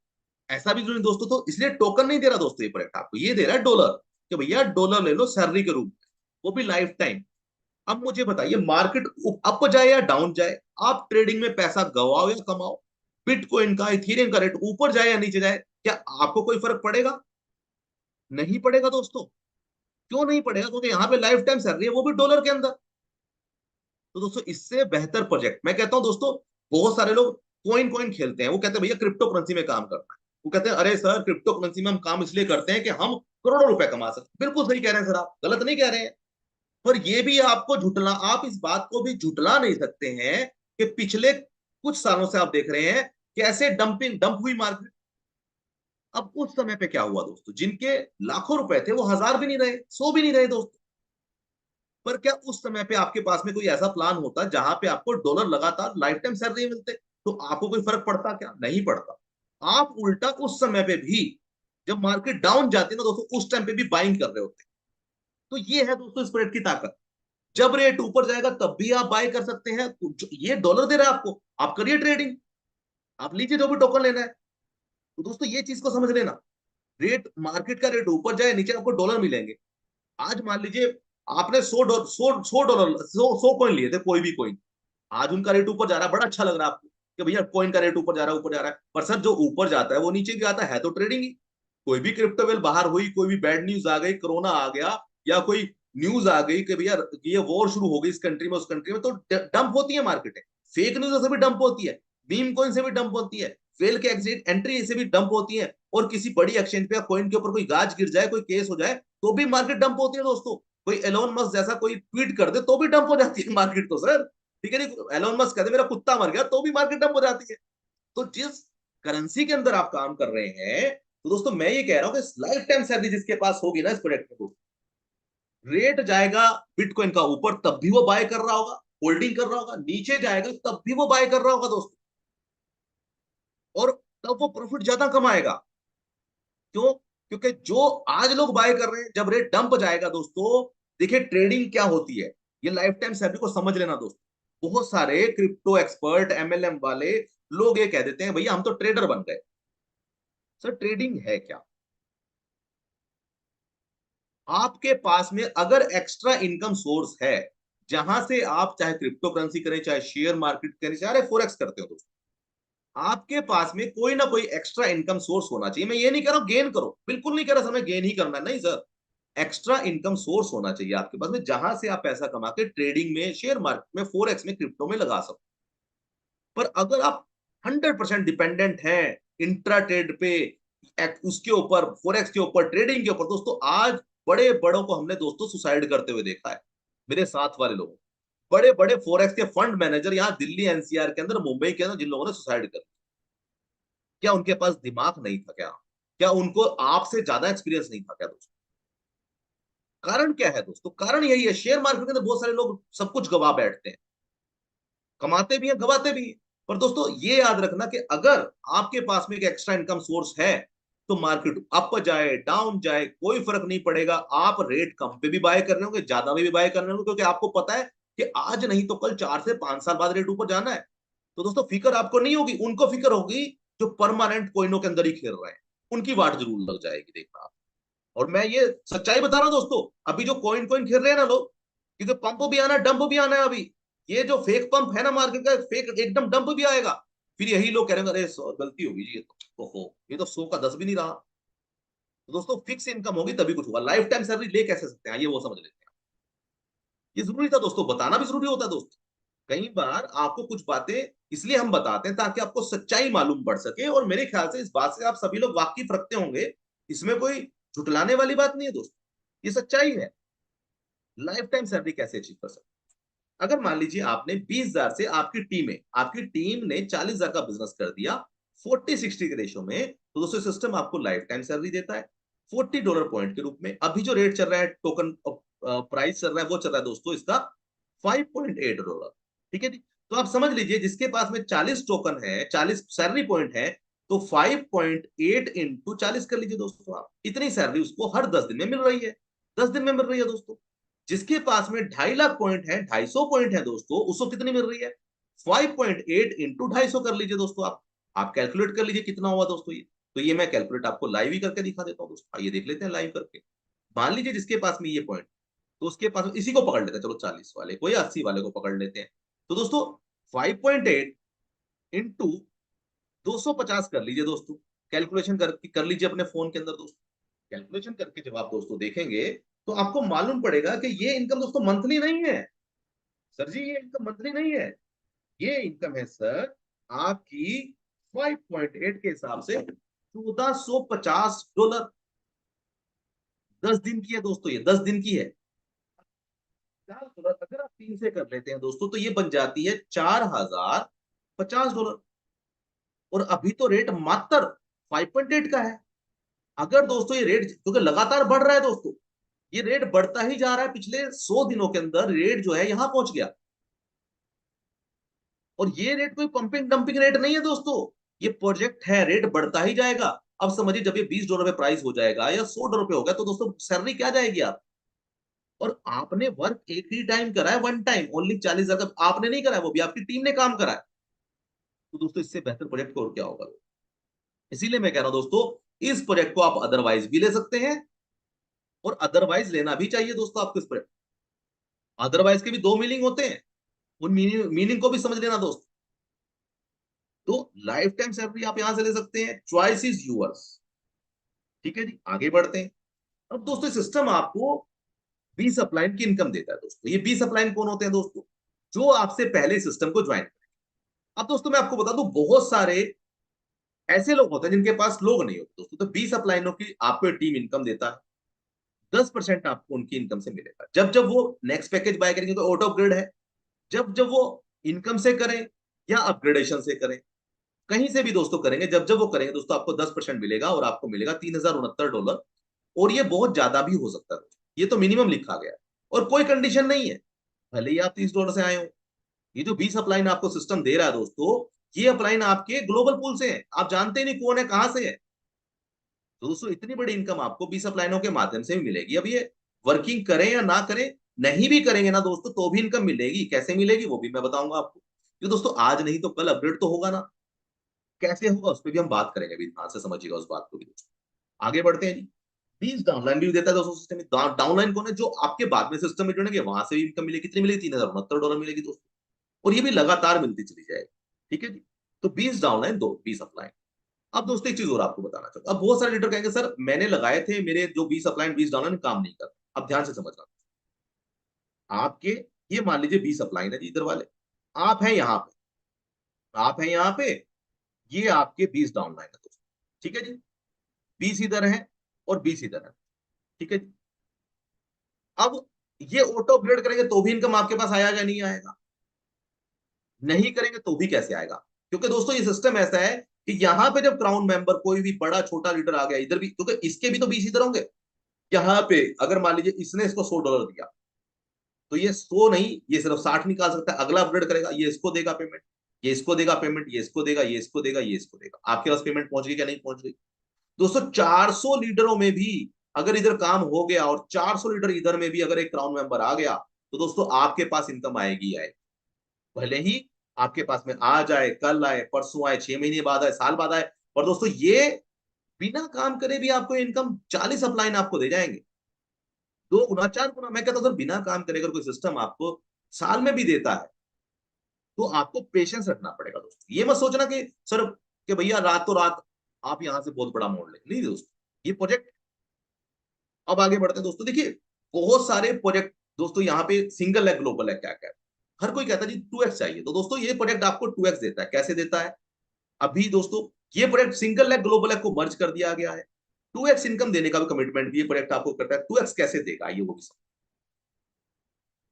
Speaker 1: ऐसा भी जरूरी दोस्तों। तो इसलिए टोकन नहीं दे रहा दोस्तों ये प्रोजेक्ट आपको, ये दे रहा है डॉलर, कि भैया डॉलर ले लो सैलरी के रूप में, वो भी लाइफ टाइम। अब मुझे बताइए, मार्केट अप जाए या डाउन जाए, आप ट्रेडिंग में पैसा गवाओ या कमाओ, बिटकॉइन का इथेरियम का रेट ऊपर जाए या नीचे जाए, क्या आपको कोई फर्क पड़ेगा, नहीं पड़ेगा दोस्तों। क्यों नहीं पड़ेगा, क्योंकि यहाँ पे लाइफ टाइम सैलरी है, वो भी डॉलर के अंदर। तो दोस्तों इससे बेहतर प्रोजेक्ट मैं कहता हूं दोस्तों, बहुत सारे लोग कोइन कोइन खेलते हैं, वो कहते हैं भैया क्रिप्टो करेंसी में काम करना है, वो कहते हैं अरे सर क्रिप्टो करेंसी में हम काम इसलिए करते हैं कि हम करोड़ों रुपए कमा सकते। बिल्कुल सही कह रहे हैं सर, आप गलत नहीं कह रहे हैं। पर ये भी आपको झुटला, आप इस बात को भी झुटला नहीं सकते हैं कि पिछले कुछ सालों से आप देख रहे हैं कैसे डंपिंग डंप हुई मार्केट। अब उस समय पे क्या हुआ दोस्तों, जिनके लाखों रुपए थे वो हजार भी नहीं रहे, 100 भी नहीं रहे दोस्तों। पर क्या उस समय पे आपके पास में कोई ऐसा प्लान होता जहां पे आपको डॉलर लगातार लाइफ टाइम सैलरी मिलते, तो आपको कोई फर्क पड़ता, क्या नहीं पड़ता। आप उल्टा उस समय पे भी, जब मार्केट डाउन जाती है ना दोस्तों, उस टाइम पे भी बाइंग कर रहे होते। तो ये है दोस्तों स्प्रेड की ताकत। जब रेट ऊपर जाएगा तब भी आप बाय कर सकते हैं, तो ये डॉलर दे रहा है आपको, आप करिए ट्रेडिंग, आप लीजिए जो भी टोकन लेना है। तो दोस्तों ये चीज को समझ लेना, रेट मार्केट का रेट ऊपर जाए नीचे आपको डॉलर मिलेंगे। आज मान लीजिए आपने 100 डॉलर 100 डॉलर 100 कॉइन लिए थे, कोई भी कॉइन, आज उनका रेट ऊपर जा रहा है, बड़ा अच्छा लग रहा है आपको कि भैया कॉइन का रेट ऊपर जा रहा है, ऊपर जा रहा है। पर सर जो ऊपर जाता है वो नीचे भी आता है तो ट्रेडिंग ही। कोई भी क्रिप्टो वेल बाहर हुई, कोई भी बैड न्यूज आ गई, कोरोना आ गया, या कोई न्यूज आ गई कि भैया ये वॉर शुरू हो गई इस कंट्री में उस कंट्री में, तो डंप होती है मार्केट। फेक न्यूज से भी डंप होती है, मीम कॉइन से भी डंप होती है, फेल के एग्जिट एंट्री से भी डंप होती है, और किसी बड़ी एक्सचेंज पे कॉइन के ऊपर कोई गाज गिर जाए, कोई केस हो जाए, तो भी मार्केट डंप होती है दोस्तों। कोई एलोन मस्क जैसा कोई ट्वीट कर दे तो भी डंप हो जाती है मार्केट तो सर। ठीक है नहीं, एलोन मस्क कहते मेरा कुत्ता मर गया तो भी मार्केट डंप हो जाती है। तो जिस करेंसी के अंदर आप काम कर रहे हैं, तो दोस्तों मैं ये कह रहा हूं कि लाइफ टाइम सैलरी जिसके पास होगी ना इस प्रोडक्ट में, रेट जाएगा बिटकॉइन का ऊपर तब भी वो बाय कर रहा होगा, होल्डिंग कर रहा होगा, नीचे जाएगा तब भी वो बाय कर रहा होगा दोस्तों, और तब वो प्रॉफिट ज्यादा कमाएगा। क्यों? क्योंकि जो आज लोग बाय कर रहे हैं, जब रेट डंप जाएगा दोस्तों, देखिए ट्रेडिंग क्या होती है, ये लाइफ टाइम सैलरी को समझ लेना दोस्तों। बहुत सारे क्रिप्टो एक्सपर्ट, एमएलएम वाले लोग ये कह देते हैं भैया हम तो ट्रेडर बन गए। सर ट्रेडिंग है क्या? आपके पास में अगर एक्स्ट्रा इनकम सोर्स है, जहां से आप चाहे क्रिप्टो करेंसी करें, चाहे शेयर मार्केट करें, चाहे फोरेक्स करते हो दोस्तों, आपके पास में कोई ना कोई एक्स्ट्रा इनकम सोर्स होना चाहिए। मैं ये नहीं कह रहा हूं गेन करो, बिल्कुल नहीं कह रहा सर मैं गेन ही करना है, नहीं सर। एक्स्ट्रा इनकम सोर्स होना चाहिए आपके पास में, जहां से आप पैसा कमा के ट्रेडिंग में, शेयर मार्केट में, फोरेक्स में, क्रिप्टो में लगा सको। पर अगर आप 100% डिपेंडेंट हैं इंट्रा ट्रेड पे, उसके ऊपर, फोरेक्स के ऊपर, ट्रेडिंग के ऊपर, दोस्तों आज बड़े बड़ों को हमने दोस्तों सुसाइड करते हुए देखा है, मेरे साथ वाले लोग, बड़े बड़े फोरेक्स के फंड मैनेजर यहाँ दिल्ली एनसीआर के अंदर, मुंबई के अंदर, जिन लोगों ने सुसाइड कर, क्या उनके पास दिमाग नहीं था क्या? क्या उनको आपसे ज्यादा एक्सपीरियंस नहीं था क्या दोस्तों? कारण क्या है दोस्तों? कारण यही है, शेयर मार्केट के अंदर बहुत सारे लोग सब कुछ गवा बैठते हैं, कमाते भी हैं, गवाते भी हैं। पर दोस्तों ये याद रखना कि अगर आपके पास में एक एक्स्ट्रा इनकम सोर्स है, तो मार्केट अप जाए डाउन जाए कोई फर्क नहीं पड़ेगा, आप रेट कम पे भी बाय कर रहे होंगे, ज्यादा में भी बाय कर रहे होंगे, क्योंकि आपको पता है कि आज नहीं तो कल 4 से 5 साल बाद रेट ऊपर जाना है। तो दोस्तों फिक्र आपको नहीं होगी, उनको फिक्र होगी जो परमानेंट कोइनों के अंदर ही खेल रहे हैं, उनकी वाट जरूर लग जाएगी, देखना आप। और मैं ये सच्चाई बता रहा हूं दोस्तों, अभी जो कोइन कोइन खेल रहे हैं ना लोग, क्योंकि पंप भी आना है, डंप भी आना है अभी। ये जो फेक पंप है ना मार्केट का, फेक एकदम डंप भी आएगा। फिर यही लोग कह रहे हैं अरे गलती होगी जी, ये तो ओहो, ये तो 100 का 10 भी नहीं रहा। तो दोस्तों फिक्स इनकम होगी तभी कुछ होगा, लाइफ टाइम सैलरी ले कैसे सकते हैं, ये वो समझ लेते हैं। ये जरूरी था दोस्तों, बताना भी जरूरी होता है दोस्तों। कई बार आपको कुछ बातें इसलिए हम बताते हैं ताकि आपको सच्चाई मालूम पड़ सके, और मेरे ख्याल से इस बात से आप सभी लोग वाकिफ रखते होंगे, इसमें कोई झुटलाने वाली बात नहीं है दोस्तों, ये सच्चाई है। लाइफ टाइम सैलरी कैसे अचीव कर सकते हैं? अगर मान लीजिए आपने 20,000 से, आपकी टीम ने 40,000 का बिजनेस कर दिया 40-60 के रेशो में, तो दोस्तों सिस्टम आपको लाइफ टाइम सैलरी देता है $40 पॉइंट के रूप में। अभी जो रेट चल रहा है, टोकन प्राइस चल रहा है, वो चल रहा है दोस्तों इसका $5.8। ठीक है जी। तो आप समझ लीजिए जिसके पास में 40 टोकन है, 40 सैलरी पॉइंट है, तो 5.8 इंटू 40 कर लीजिए दोस्तों, आप इतनी सैलरी उसको हर 10 दिन में मिल रही है, 10 दिन में मिल रही है दोस्तों। जिसके पास में 2.5 लाख पॉइंट है, 250 पॉइंट है दोस्तों, उसको कितनी मिल रही है? 5.8 इंटू 250 कर लीजिए दोस्तों, आप कैलकुलेट कर लीजिए कितना हुआ दोस्तों ये। तो ये मैं कैलकुलेट आपको लाइव ही करके दिखा देता हूँ दोस्तों, आइए देख लेते हैं लाइव करके। मान लीजिए जिसके पास में ये पॉइंट, तो उसके पास इसी को पकड़ लेते हैं, चलो 40 वाले को या 80 वाले को पकड़ लेते हैं। तो दोस्तों 5.8 इंटू 250 कर लीजिए दोस्तों, कैलकुलेशन कर लीजिए अपने फोन के अंदर दोस्तों। कैलकुलेशन करके जब आप दोस्तों देखेंगे, तो आपको मालूम पड़ेगा कि ये इनकम दोस्तों मंथली नहीं है। सर जी ये इनकम मंथली नहीं है, ये इनकम है सर आपकी 5.8 के हिसाब से $1450। 10 दिन की है दोस्तों, ये 10 दिन की है। $50 अगर आप 3 से कर लेते हैं दोस्तों, तो ये बन जाती है $4,050। और अभी तो रेट मात्र 5.8 का है। अगर दोस्तों ये रेट, क्योंकि लगातार बढ़ रहा है दोस्तों, ये रेट बढ़ता ही जा रहा है, पिछले 100 दिनों के अंदर रेट जो है यहां पहुंच गया। और ये रेट कोई पंपिंग डंपिंग रेट नहीं है दोस्तों, ये प्रोजेक्ट है, रेट बढ़ता ही जाएगा। अब समझिए जब ये $20 पे प्राइस हो जाएगा या $100 पे होगा, तो दोस्तों सैलरी क्या जाएगी आप? और आपने वर्क एक ही टाइम करा है, वन टाइम ओनली 40,000 का आपने नहीं करा है, वो भी आपकी टीम ने काम करा है। तो दोस्तों इससे बेहतर प्रोजेक्ट को और क्या होगा? इसीलिए मैं कह रहा हूं दोस्तों, इस प्रोजेक्ट को आप अदरवाइज भी ले सकते हैं, और अदरवाइज लेना भी चाहिए दोस्तों आपको इस प्रोजेक्ट। अदरवाइज के भी दो मीनिंग होते हैं, उन मीनिंग को भी समझ लेना दोस्त। तो लाइफ टाइम सैलरी आप यहां से ले सकते हैं, चॉइस इज यूअर्स। ठीक है जी, आगे बढ़ते हैं। अब दोस्तों सिस्टम आपको बी सप्लाइन की इनकम देता है दोस्तों। ये बी सप्लाइन कौन होते हैं दोस्तों? जो आपसे पहले सिस्टम को ज्वाइन करें। अब दोस्तों मैं आपको बता दूं, बहुत सारे ऐसे लोग होते हैं जिनके पास लोग नहीं होते दोस्तों, तो बी सप्लाइनों की आपको टीम इनकम देता है। 10% आपको उनकी इनकम से मिलेगा, जब जब वो नेक्स्ट पैकेज बाय करेंगे, तो ऑटो अपग्रेड है, जब जब वो इनकम से करें या अपग्रेडेशन से करें। कहीं से भी दोस्तों करेंगे, जब जब वो करेंगे दोस्तों आपको 10% मिलेगा और आपको मिलेगा $3069। और ये बहुत ज्यादा भी हो सकता है, ये तो मिनिमम लिखा गया है और कोई कंडीशन नहीं है, भले ही आप $30 से आए हो। ये जो 20 अपलाइन आपको सिस्टम दे रहा है दोस्तों, ये अपलाइन आपके ग्लोबल पूल से है, आप जानते ही नहीं कौन है कहां से है। तो दोस्तों इतनी बड़ी इनकम आपको 20 अपलाइनों के माध्यम से भी मिलेगी। अब ये वर्किंग करें या ना करें, नहीं भी करेंगे ना दोस्तों तो भी इनकम मिलेगी। कैसे मिलेगी वो भी मैं बताऊंगा आपको, ये दोस्तों आज नहीं तो कल अपग्रेड तो होगा ना। कैसे होगा उस पर भी हम बात करेंगे, अभी ध्यान से समझिएगा उस बात को भी दोस्तों। आगे बढ़ते हैं जी। 20 डाउनलाइन भी देता है दोस्तों सिस्टम में। डाउनलाइन कौन है? जो आपके बाद में सिस्टम में जुड़ेंगे, वहां से भी इनकम मिलेगी। कितनी मिलेगी? $3069 मिलेगी दोस्तों, और ये भी लगातार मिलती चली जाएगी। ठीक है जी। तो 20 डाउनलाइन, दो 20 अपलाइन। अब दोस्तों एक चीज और आपको बताना चाहता हूं। अब बहुत सारे लीडर कहेंगे सर मैंने लगाए थे, मेरे जो 20 अपलाइन 20 डाउनलाइन काम नहीं कर। अब ध्यान से समझना, आपके ये मान लीजिए 20 अपलाइन है जी इधर वाले, आप हैं यहाँ पे, आप हैं यहाँ पे, ये आपके 20 डाउनलाइन है दोस्तों। ठीक है जी। 20 इधर है और 20 इधर है। ठीक है जी। अब ये ऑटो अपग्रेड करेंगे तो भी इनकम आपके पास आएगा नहीं आएगा? नहीं करेंगे तो भी कैसे आएगा? क्योंकि दोस्तों ये सिस्टम ऐसा है कि यहाँ पे जब क्राउन मेंबर कोई भी बड़ा छोटा लीडर आ गया इधर भी, क्योंकि इसके भी तो 20 इधर होंगे। यहाँ पे अगर मान लीजिए इसने इसको $100 दिया, तो ये 100 नहीं, ये सिर्फ 60 निकाल सकता है। अगला अपग्रेड करेगा, ये इसको देगा पेमेंट, ये इसको देगा पेमेंट, ये इसको देगा, ये इसको देगा, ये इसको देगा। आपके पास पेमेंट पहुंच गई क्या? नहीं पहुंच गई दोस्तों। 400 लीडरों में भी अगर इधर काम हो गया और 400 लीडर इधर में भी अगर एक क्राउन मेंबर आ गया, तो दोस्तों आपके पास इनकम आएगी आएगी। भले ही आपके पास में आज आए, कल आए, परसों आए, 6 महीने बाद आए, साल बाद आए, पर दोस्तों ये बिना काम करे भी आपको इनकम 40 अपलाइन आपको दे जाएंगे। 2 गुना 4 गुना। मैं कहता हूं सर बिना काम करे अगर कोई सिस्टम आपको साल में भी देता है, तो आपको पेशेंस रखना पड़ेगा दोस्तों। ये मत सोचना कि सर कि भैया रातों रात आप यहां से बहुत बड़ा मोड़ ले, नहीं दोस्तों, ये प्रोजेक्ट। अब आगे बढ़ते हैं दोस्तों। देखिए बहुत सारे प्रोजेक्ट दोस्तों यहाँ पे सिंगल है, ग्लोबल है, क्या क्या है। हर कोई कहता है जी 2x चाहिए, तो दोस्तों ये प्रोजेक्ट आपको 2x देता है। कैसे देता है? अभी दोस्तों ये प्रोजेक्ट सिंगल है, ग्लोबल है को मर्ज कर दिया गया है। 2x इनकम देने का भी कमिटमेंट भी ये प्रोजेक्ट आपको करता है। 2x कैसे देगा ये वो भी समझ।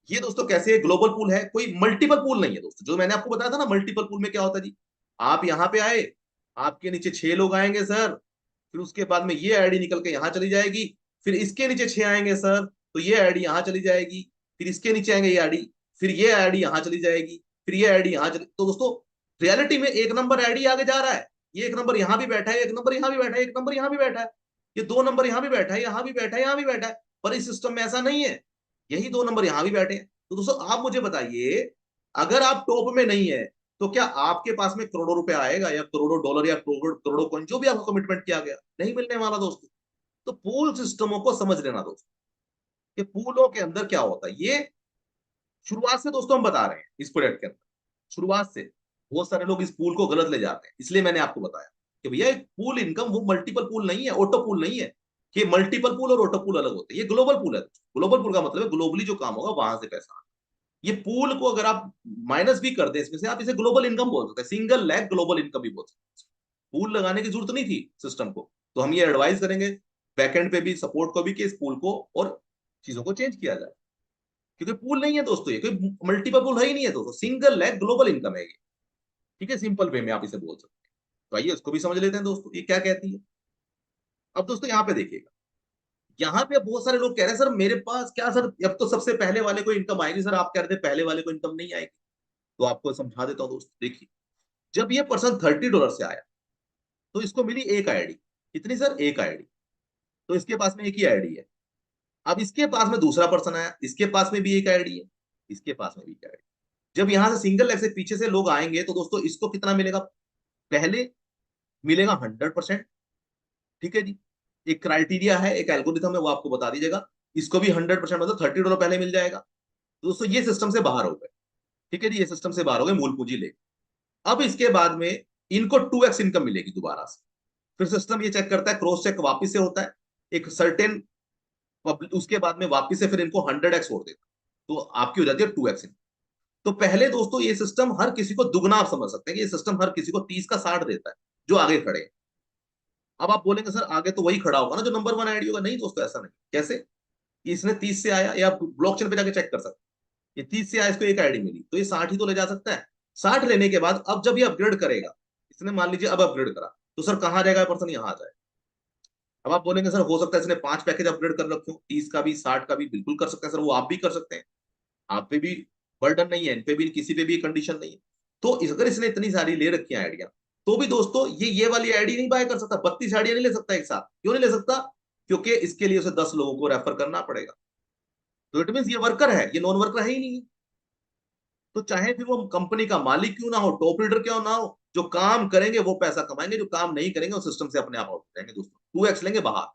Speaker 1: ये दोस्तों कैसे? ग्लोबल पूल है, कोई मल्टीपल पूल नहीं है दोस्तों। जो मैंने आपको बताया था ना, मल्टीपल पूल में क्या होता है जी, आप यहाँ पे आए, आपके नीचे 6 लोग आएंगे सर, फिर उसके बाद में ये आईडी निकल के यहाँ चली जाएगी, फिर इसके नीचे 6 आएंगे सर, तो ये आईडी यहाँ चली जाएगी, फिर इसके नीचे आएंगे ये आईडी, फिर ये आईडी यहाँ चली जाएगी, फिर ये आईडी यहाँ चली। तो दोस्तों रियलिटी में एक नंबर आईडी आगे जा रहा है, ये एक नंबर यहाँ भी बैठा है, एक नंबर यहाँ भी बैठा है, एक नंबर यहाँ भी बैठा है, ये 2 नंबर यहाँ भी बैठा है, यहाँ भी बैठा है, यहाँ भी बैठा है। पर इस सिस्टम में ऐसा नहीं है, यही 2 नंबर यहाँ भी बैठे हैं। तो दोस्तों आप मुझे बताइए, अगर आप टॉप में नहीं है तो क्या आपके पास में करोड़ों रुपए आएगा, या करोड़ों डॉलर, या करोड़ों करोड़ों कॉइन, जो भी आपको कमिटमेंट किया गया, नहीं मिलने वाला दोस्तों। तो पूल सिस्टमों को समझ लेना दोस्तों, कि पूलों के अंदर क्या होता है। ये शुरुआत से दोस्तों हम बता रहे हैं इस प्रोजेक्ट के अंदर, शुरुआत से। बहुत सारे लोग इस पूल को गलत ले जाते हैं, इसलिए मैंने आपको बताया कि भैया एक पूल इनकम वो मल्टीपल पूल नहीं है, ऑटो पूल नहीं है। कि मल्टीपल पूल और ऑटो पूल अलग होते हैं, ये ग्लोबल पूल है। ग्लोबल पूल का मतलब है ग्लोबली जो काम होगा वहां से पैसा। ये पूल को अगर आप माइनस भी कर दें इसमें से, आप इसे ग्लोबल इनकम बोल सकते हैं, सिंगल लैग ग्लोबल इनकम भी बोल सकते हैं। पूल लगाने की जरूरत नहीं थी सिस्टम को, तो हम ये एडवाइस करेंगे बैकएंड पे भी, सपोर्ट को भी, कि इस पूल को और चीजों को चेंज किया जाए। क्योंकि पूल नहीं है दोस्तों, ये कोई मल्टीपल पूल है ही नहीं है दोस्तों, सिंगल लैग ग्लोबल इनकम है ये। ठीक है, सिंपल वे में आप इसे बोल सकते हैं। तो आइए इसको भी समझ लेते हैं दोस्तों, ये क्या कहती है। अब दोस्तों यहाँ पे देखिएगा, यहाँ पे बहुत सारे लोग कह रहे हैं सर मेरे पास क्या सर, अब तो सबसे पहले वाले को इनकम आएगी। सर आप कह रहे थे पहले वाले को इनकम नहीं आएगी, तो आपको समझा देता हूँ दोस्तों। देखिए जब ये पर्सन $30 से आया, तो इसको मिली एक आईडी। कितनी सर? एक आईडी। तो इसके पास में एक ही आईडी है। अब इसके पास में दूसरा पर्सन आया, इसके पास में भी एक आईडी है, इसके पास में भी एक आईडी। जब यहां से सिंगल लेग से पीछे से लोग आएंगे, तो दोस्तों इसको कितना मिलेगा? पहले मिलेगा 100%। ठीक है जी। एक क्राइटेरिया है, एक एल्गोरिथम है, वो आपको बता दीजिएगा। इसको भी 100% मतलब $30 पहले मिल जाएगा। तो दोस्तों ये सिस्टम से बाहर हो गए। ठीक है जी, ये सिस्टम से बाहर हो गए, मूल पूंजी ले। अब इसके बाद में इनको 2x इनकम मिलेगी दोबारा से। फिर सिस्टम ये चेक करता है, क्रॉस चेक वापिस से होता है एक सर्टेन, उसके बाद में वापिस से फिर इनको 100x छोड़ देता है, तो आपकी हो जाती है 2x इनकम। तो पहले दोस्तों ये सिस्टम हर किसी को दुगना, आप समझ सकते हैं कि ये सिस्टम हर किसी को 30 का 60 देता है जो आगे खड़े हैं। अब आप बोलेंगे सर आगे तो वही खड़ा होगा ना जो नंबर 1 आईडी होगा। नहीं दोस्तों, ऐसा नहीं। कैसे? इसने 30 से आया, या ब्लॉकचेन पे जाके चेक कर सकते हैं, ये 30 से आया, इसको एक आईडी मिली, तो ये 60 ही तो ले जा सकता है। 60 लेने के बाद अब जब ये अपग्रेड करेगा, इसने मान लीजिए अब अपग्रेड करा, तो सर कहाँ जाएगा पर्सन, यहाँ आ जाए। अब आप बोलेंगे सर हो सकता है इसने 5 पैकेज अपग्रेड कर रखे हो, 30 का भी 60 का भी, बिल्कुल कर सकते हैं सर, वो आप भी कर सकते हैं, आप पे भी बर्डन नहीं है, इन पे भी किसी पे भी कंडीशन नहीं है। तो अगर इसने इतनी सारी ले रखी है आइडिया, तो भी दोस्तों ये वाली आईडी नहीं बाय कर सकता, 32 आइडिया नहीं ले सकता एक साथ। क्यों नहीं ले सकता? क्योंकि इसके लिए उसे 10 लोगों को रेफर करना पड़ेगा। तो इट मीन ये वर्कर है, ये नॉन वर्कर है ही नहीं। तो चाहे फिर वो कंपनी का मालिक क्यों ना हो, टॉप लीडर क्यों ना हो, जो काम करेंगे वो पैसा कमाएंगे, जो काम नहीं करेंगे वो सिस्टम से अपने आप आउट हो जाएंगे दोस्तों, 2x लेंगे बाहर।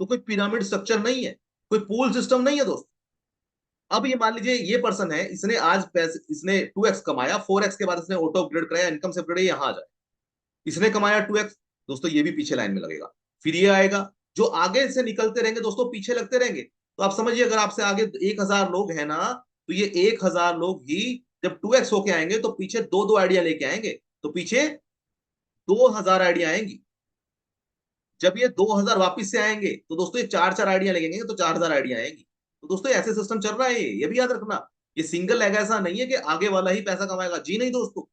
Speaker 1: तो कोई पिरामिड स्ट्रक्चर नहीं है, कोई पूल सिस्टम नहीं है दोस्तों। अब ये मान लीजिए ये पर्सन है, इसने आज पैसे, इसने 2x कमाया, 4x के बाद इसने ऑटो अपग्रेड कराया, इनकम से अपग्रेड यहाँ आ जाए, इसने कमाया 2x, दोस्तों ये भी पीछे लाइन में लगेगा। फिर ये आएगा, जो आगे से निकलते रहेंगे दोस्तों, पीछे लगते रहेंगे। तो आप समझिए अगर आपसे आगे 1000 लोग हैं ना, तो ये 1000 लोग ही जब 2x होके आएंगे तो पीछे दो दो आइडिया लेके आएंगे, तो पीछे 2000 आइडिया आएंगी। जब ये 2000 वापिस से आएंगे तो दोस्तों ये 4 4 आइडिया लगेंगे, तो 4000 आइडिया आएंगी। तो दोस्तों ऐसे सिस्टम चल रहा है, ये भी याद रखना। ये सिंगल लेग ऐसा नहीं है कि आगे वाला ही पैसा कमाएगा, जी नहीं दोस्तों।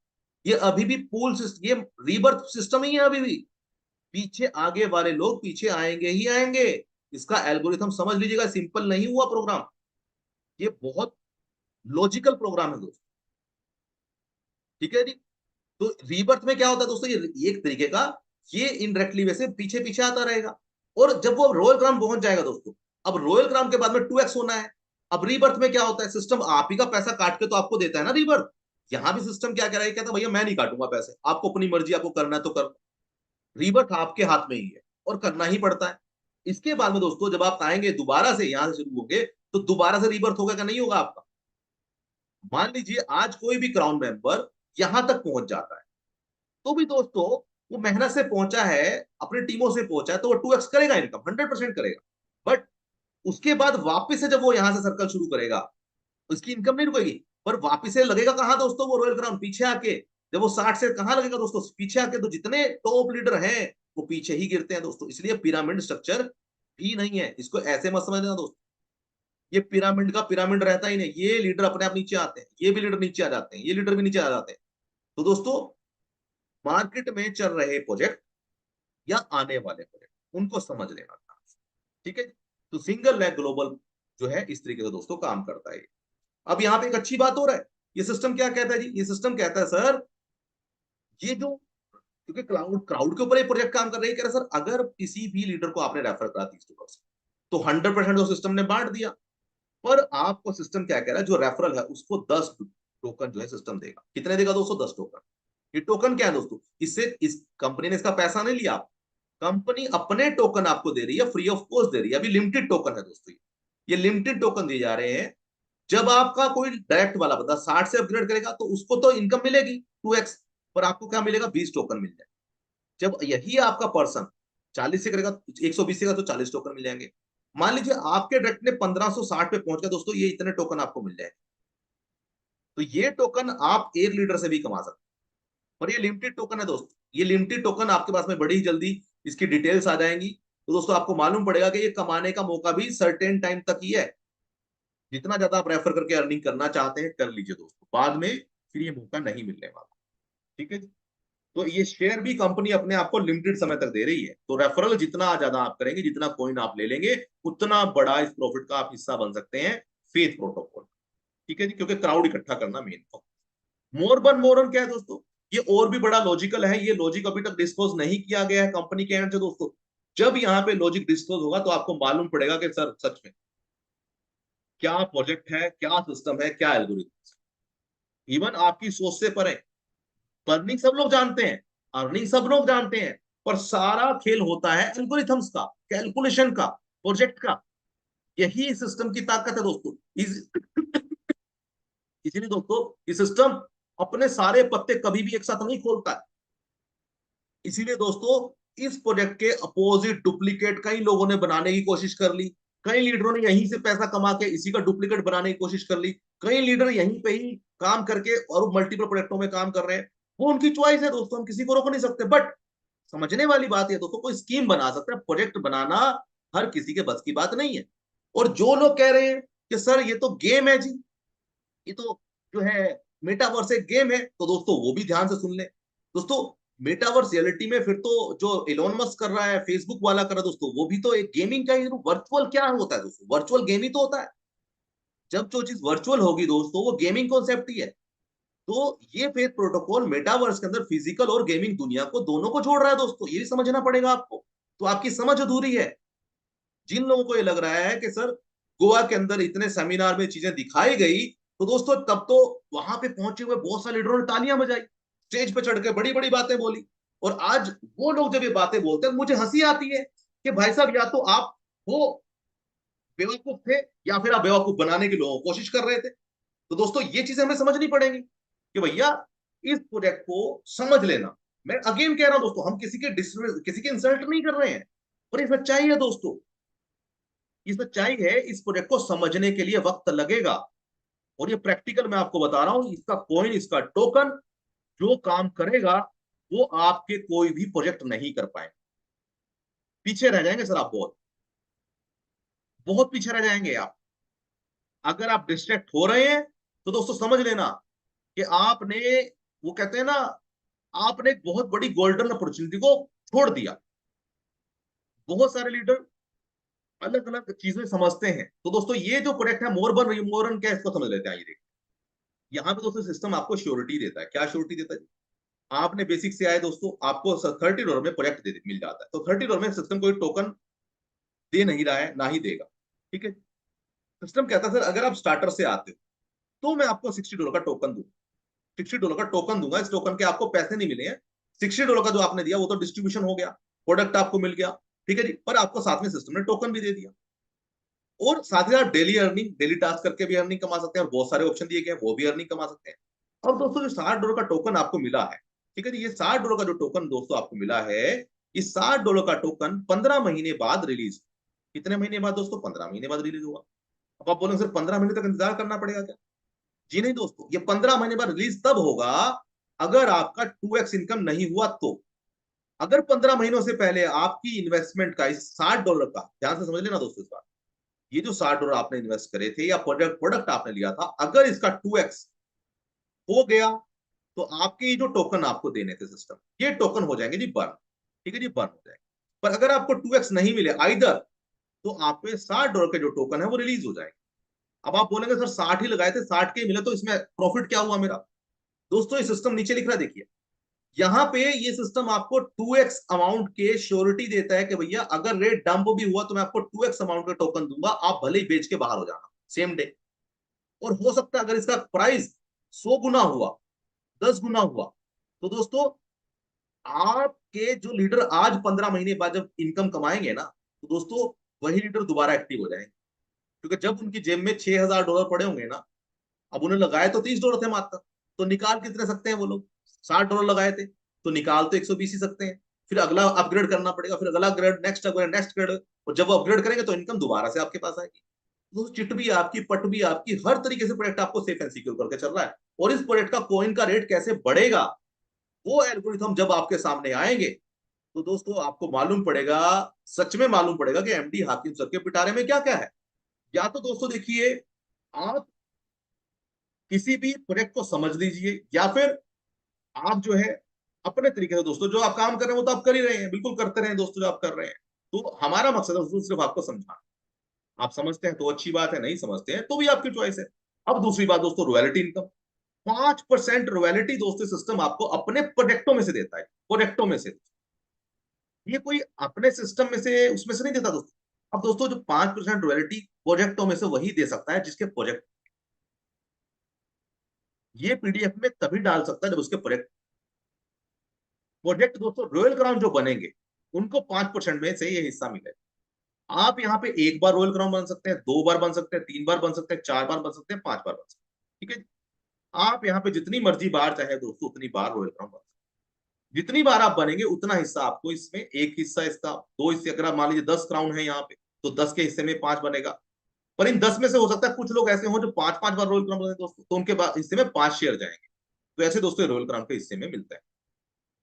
Speaker 1: ये अभी भी पूल सिस्टम, ये रीबर्थ सिस्टम ही है अभी भी। पीछे आगे वाले लोग पीछे आएंगे ही आएंगे। इसका एल्गोरिथम समझ लीजिएगा, सिंपल नहीं हुआ प्रोग्राम, ये बहुत लॉजिकल प्रोग्राम है दोस्तों। ठीक है जी। तो रीबर्थ में क्या होता है दोस्तों, ये एक तरीके का, ये इनडायरेक्टली वैसे पीछे पीछे आता रहेगा। और जब वो रॉयल क्राउन पहुंच जाएगा दोस्तों, अब रॉयल क्राउन के बाद में 2x होना है। अब रीबर्थ में क्या होता है, सिस्टम आप ही का पैसा काट के तो आपको देता है ना रीबर्थ। यहां भी सिस्टम क्या कह रहा है, कहता है भैया मैं नहीं काटूंगा पैसे, आपको अपनी मर्जी, आपको करना है तो कर। रीबर्थ आपके हाथ में ही है और करना ही पड़ता है। इसके बाद में दोस्तों जब आप आएंगे दोबारा से, यहां से शुरू होंगे, तो दोबारा से रीबर्थ होगा क्या, नहीं होगा आपका। मान लीजिए आज कोई भी क्राउन मेंबर यहां तक पहुंच जाता है, तो भी दोस्तों वो मेहनत से पहुंचा है, अपनी टीमों से पहुंचा है, तो वो 2x करेगा, इनकम 100% करेगा। बट उसके बाद वापस से जब वो यहां से सर्कल शुरू करेगा, उसकी इनकम नहीं रुकेगी। पर वापस से लगेगा कहां दोस्तों, वो रॉयल क्राउन पीछे आके। जब वो 60 से कहां लगेगा दोस्तों, पीछे आके। तो जितने टॉप लीडर हैं वो पीछे ही गिरते हैं दोस्तों। इसलिए पिरामिड स्ट्रक्चर भी नहीं है, इसको ऐसे मत समझना दोस्तों। ये पिरामिड का पिरामिड रहता ही नहीं, ये लीडर अपने आप नीचे आते हैं, ये भी लीडर नीचे आ जाते हैं, ये लीडर भी नीचे आ जाते हैं। तो दोस्तों मार्केट में चल रहे प्रोजेक्ट या आने वाले प्रोजेक्ट, उनको समझ लेना था। ठीक है। तो सिंगल लैग ग्लोबल जो है इस तरीके से दोस्तों काम करता है। अब यहाँ पे एक अच्छी बात हो रहा है, ये सिस्टम क्या कहता है जी, ये सिस्टम कहता है सर, ये जो, क्योंकि क्लाउड क्राउड के ऊपर ये प्रोजेक्ट काम कर रही है, कह रहा है सर अगर किसी भी लीडर को आपने रेफर करा 30 से, तो 100% उस सिस्टम ने बांट दिया। पर आपको सिस्टम क्या कह रहा है, जो रेफरल है उसको 10 टोकन जो है सिस्टम देगा। कितने देगा दोस्तों, 10 टोकन। ये टोकन क्या है दोस्तों, इससे इस कंपनी ने इसका पैसा नहीं लिया, कंपनी अपने टोकन आपको दे रही है, फ्री ऑफ कॉस्ट दे रही है। अभी लिमिटेड टोकन है दोस्तों, ये लिमिटेड टोकन दिए जा रहे हैं। जब आपका कोई डायरेक्ट वाला बंदा 60 से अपग्रेड करेगा तो उसको तो इनकम मिलेगी 2x, पर आपको क्या मिलेगा, 20 टोकन मिल जाए। जब यही आपका पर्सन 40 से करेगा, 120 से करेगा, तो 40 टोकन मिल जाएंगे। मान लीजिए आपके डायरेक्ट ने 1560 पे पहुंच गया दोस्तों, ये इतने टोकन आपको मिल जाएंगे। तो ये टोकन आप एक लीडर से भी कमा सकते हैं। पर ये लिमिटेड टोकन है दोस्तों, ये लिमिटेड टोकन आपके पास में बड़ी ही जल्दी इसकी डिटेल्स आ जाएंगी। तो दोस्तों आपको मालूम पड़ेगा कि ये कमाने का मौका भी सर्टेन टाइम तक ही है। जितना ज्यादा आप रेफर करके अर्निंग करना चाहते हैं कर लीजिए दोस्तों, बाद में फिर ये मौका नहीं मिलने वाला। ठीक है जी। तो ये शेयर भी कंपनी अपने आप को लिमिटेड समय तक दे रही है। तो रेफरल जितना ज्यादा आप करेंगे, जितना कॉइन आप ले लेंगे, उतना बड़ा इस प्रॉफिट का आप हिस्सा बन सकते हैं फेथ प्रोटोकॉल। ठीक है जी, क्योंकि क्राउड इकट्ठा करना मेन फोकस। मोर बन मोरन क्या है दोस्तों, ये और भी बड़ा लॉजिकल है। ये लॉजिक अभी तक डिस्क्लोज नहीं किया गया है कंपनी के एंड से दोस्तों। जब यहाँ पे लॉजिक डिस्क्लोज होगा तो आपको मालूम पड़ेगा कि सर सच में क्या प्रोजेक्ट है, क्या सिस्टम है, क्या एल्गोरिथम। इवन आपकी सोच से परे, अर्निंग सब लोग जानते हैं, अर्निंग सब लोग जानते हैं, पर सारा खेल होता है एल्गोरिथम्स का, कैलकुलेशन का, प्रोजेक्ट का। यही सिस्टम की ताकत है दोस्तों। इसीलिए दोस्तों ये सिस्टम अपने सारे पत्ते कभी भी एक साथ नहीं खोलता है। इसीलिए दोस्तों इस प्रोजेक्ट के अपोजिट डुप्लीकेट कई लोगों ने बनाने की कोशिश कर ली। कई लीडरों ने यहीं से पैसा कमा के इसी का डुप्लीकेट बनाने की कोशिश कर ली। कई लीडर यहीं पे ही काम करके और मल्टीपल प्रोजेक्टों में काम कर रहे हैं। वो उनकी चॉइस है दोस्तों, हम किसी को रोक नहीं सकते। बट समझने वाली बात है दोस्तों, कोई स्कीम बना सकता है, प्रोजेक्ट बनाना हर किसी के बस की बात नहीं है। और जो लोग कह रहे हैं कि सर ये तो गेम है जी, ये तो जो है मेटावर्स एक गेम है, तो दोस्तों वो भी ध्यान से सुन ले दोस्तों। मेटावर्स रियलिटी में फिर तो जो इलोन मस्क कर रहा है, फेसबुक वाला कर रहा है दोस्तों, वो भी तो एक गेमिंग का ही वर्चुअल क्या होता है दोस्तों, वर्चुअल गेम ही तो होता है। जब जो चीज वर्चुअल होगी दोस्तों वो गेमिंग कॉन्सेप्ट ही है। तो ये फेथ प्रोटोकॉल मेटावर्स के अंदर फिजिकल और गेमिंग दुनिया को दोनों को जोड़ रहा है दोस्तों, ये भी समझना पड़ेगा आपको। तो आपकी समझ अधूरी है। जिन लोगों को ये लग रहा है कि सर गोवा के अंदर इतने सेमिनार में चीजें दिखाई गई, तो दोस्तों तब तो वहां पे पहुंचे हुए बहुत सारे लीडरों ने तालियां बजाई, स्टेज पे चढ़ के बड़ी बड़ी बातें बोली। और आज वो लोग जब ये बातें बोलते हैं मुझे हंसी आती है कि भाई साहब या तो आप वो बेवकूफ थे या फिर आप बेवकूफ बनाने की लोगों कोशिश कर रहे थे। तो दोस्तों ये चीजें हमें समझनी पड़ेगी कि भैया इस प्रोजेक्ट को समझ लेना। मैं अगेन कह रहा हूं दोस्तों, हम किसी के इंसल्ट नहीं कर रहे हैं, पर ये सच्चाई है दोस्तों। ये सच्चाई है, इस प्रोजेक्ट को समझने के लिए वक्त लगेगा। और ये प्रैक्टिकल मैं आपको बता रहा हूं, इसका कॉइन, इसका टोकन जो काम करेगा वो आपके कोई भी प्रोजेक्ट नहीं कर पाए। पीछे रह जाएंगे सर आप, बहुत बहुत पीछे रह जाएंगे आप। अगर आप डिस्ट्रैक्ट हो रहे हैं तो दोस्तों समझ लेना कि आपने, वो कहते हैं ना, आपने एक बहुत बड़ी गोल्डन अपॉर्चुनिटी को छोड़ दिया। बहुत सारे लीडर अलग अलग चीजें समझते हैं। तो दोस्तों ये जो प्रोडक्ट है मोरबन रिमोरन, क्या इसको समझ लेते हैं, ये देखिए। यहाँ पे दोस्तों सिस्टम आपको श्योरिटी देता है। क्या श्योरिटी देता है? आपने बेसिक से आए दोस्तों, आपको $30 में प्रोजेक्ट मिल जाता है। तो $30 में सिस्टम कोई टोकन दे नहीं रहा है, ना ही देगा। ठीक है। सिस्टम कहता है सर अगर आप स्टार्टर से आते हो तो मैं आपको $60 का टोकन दूंगा। $60 का टोकन दूंगा, इस टोकन के आपको पैसे नहीं मिले हैं। $60 का जो आपने दिया वो तो डिस्ट्रीब्यूशन हो गया, प्रोडक्ट आपको मिल गया। ठीक है जी, पर आपको साथ में सिस्टम ने टोकन भी दे दिया। और साथ ही साथ डेली अर्निंग, डेली टास्क करके भी अर्निंग कमा सकते हैं, और बहुत सारे ऑप्शन दिए गए हैं वो भी अर्निंग कमा सकते हैं। और दोस्तों जो $60 का टोकन आपको मिला है, ठीक है जी, ये $60 का जो टोकन दोस्तों आपको मिला है, इस $60 का टोकन 15 महीने बाद रिलीज। कितने महीने बाद दोस्तों? 15 महीने बाद रिलीज होगा। अब आप बोलेंगे सर 15 महीने तक इंतजार करना पड़ेगा क्या? जी नहीं दोस्तों, ये 15 महीने बाद रिलीज तब होगा अगर आपका 2x इनकम नहीं हुआ तो। अगर 15 महीनों से पहले आपकी इन्वेस्टमेंट का इस $60 का, ध्यान से समझ लेना दोस्तों इस बात, ये जो $60 आपने इन्वेस्ट करे थे या प्रोडक्ट प्रोडक्ट आपने लिया था, अगर इसका 2x हो गया तो आपके जो टोकन आपको देने थे सिस्टम, ये टोकन हो जाएंगे जी बर्न। ठीक है जी, बर्न हो जाएंगे। पर अगर आपको 2x नहीं मिले आइदर, तो आप पे $60 के जो टोकन है वो रिलीज हो जाएंगे। अब आप बोलेंगे सर 60 ही लगाए थे, 60 के ही मिले, तो इसमें प्रॉफिट क्या हुआ मेरा? दोस्तों ये सिस्टम नीचे लिख रहा है देखिए, यहाँ पे ये सिस्टम आपको 2x अमाउंट के श्योरिटी देता है कि भैया अगर रेट डंप भी हुआ तो मैं आपको 2x अमाउंट का टोकन दूंगा, आप भले ही बेच के बाहर हो जाना सेम डे। और हो सकता है अगर इसका प्राइस 100 गुना हुआ, 10 गुना हुआ, तो दोस्तों आपके जो लीडर आज 15 महीने बाद जब इनकम कमाएंगे ना, तो दोस्तों वही लीडर दोबारा एक्टिव हो जाएंगे। क्योंकि जब उनकी जेब में $6000 पड़े होंगे ना, अब उन्हें लगाए तो $30 थे मात्र, तो निकाल कितने सकते हैं वो लोग? $60 लगाए थे तो निकाल तो 120 ही सकते हैं। फिर अगला अपग्रेड करना पड़ेगा, फिर अगला grade, next upgrade, next grade. और जब वो अपग्रेड करेंगे तो इनकम दोबारा से आपके पास आएगी। तो चिट भी आपकी, पट भी आपकी, हर तरीके से प्रोडक्ट आपको सेफ एंड सिक्योर करके चल रहा है। और इस प्रोडक्ट का कॉइन का रेट कैसे बढ़ेगा, वो एल्गोरिथम जब आपके सामने आएंगे तो दोस्तों आपको मालूम पड़ेगा, सच में मालूम पड़ेगा कि एमडी हाकिम सर के पिटारे में क्या क्या है। या तो दोस्तों देखिए, आप किसी भी प्रोजेक्ट को समझ लीजिए, या फिर आप जो है अपने तरीके से दोस्तों जो आप काम कर रहे हैं वो तो आप कर ही रहे हैं, बिल्कुल करते रहे दोस्तों जो आप कर रहे हैं। तो हमारा मकसद है दोस्तों सिर्फ आपको समझाना। आप समझते हैं तो अच्छी बात है, नहीं समझते हैं तो भी आपकी चॉइस है। अब दूसरी बात दोस्तों, रॉयल्टी इनकम। 5% रॉयल्टी दोस्तों सिस्टम आपको अपने प्रोजेक्टों में से देता है, प्रोजेक्टों में से। ये कोई अपने सिस्टम में से उसमें से नहीं देता दोस्तों। अब दोस्तों जो 5% रॉयल्टी प्रोजेक्टों में से वही दे सकता है जिसके प्रोजेक्ट, ये पीडीएफ में तभी डाल सकता है जब उसके प्रोजेक्ट, प्रोजेक्ट दोस्तों रॉयल क्राउन जो बनेंगे उनको 5% में से ये हिस्सा मिलेगा। आप यहाँ पे एक बार रॉयल क्राउन बन सकते हैं, 2 बार बन सकते हैं, 3 बार बन सकते हैं, 4 बार बन सकते हैं, 5 बार बन सकते हैं। ठीक है, आप यहाँ पे जितनी मर्जी बार चाहे दोस्तों उतनी बार रॉयल क्राउन बन सकते हैं। जितनी बार आप बनेंगे उतना हिस्सा आपको इसमें, एक हिस्सा इसका, 2 हिस्से, अगर आप मान लीजिए 10 क्राउन है यहाँ पे, तो 10 के हिस्से में 5 बनेगा। पर इन 10 में से हो सकता है कुछ लोग ऐसे हो जो 5 5 बार रॉयल क्राउन बने दोस्तों, तो उनके हिस्से में 5 शेयर जाएंगे। तो ऐसे दोस्तों रॉयल क्राउन के हिस्से में मिलता है।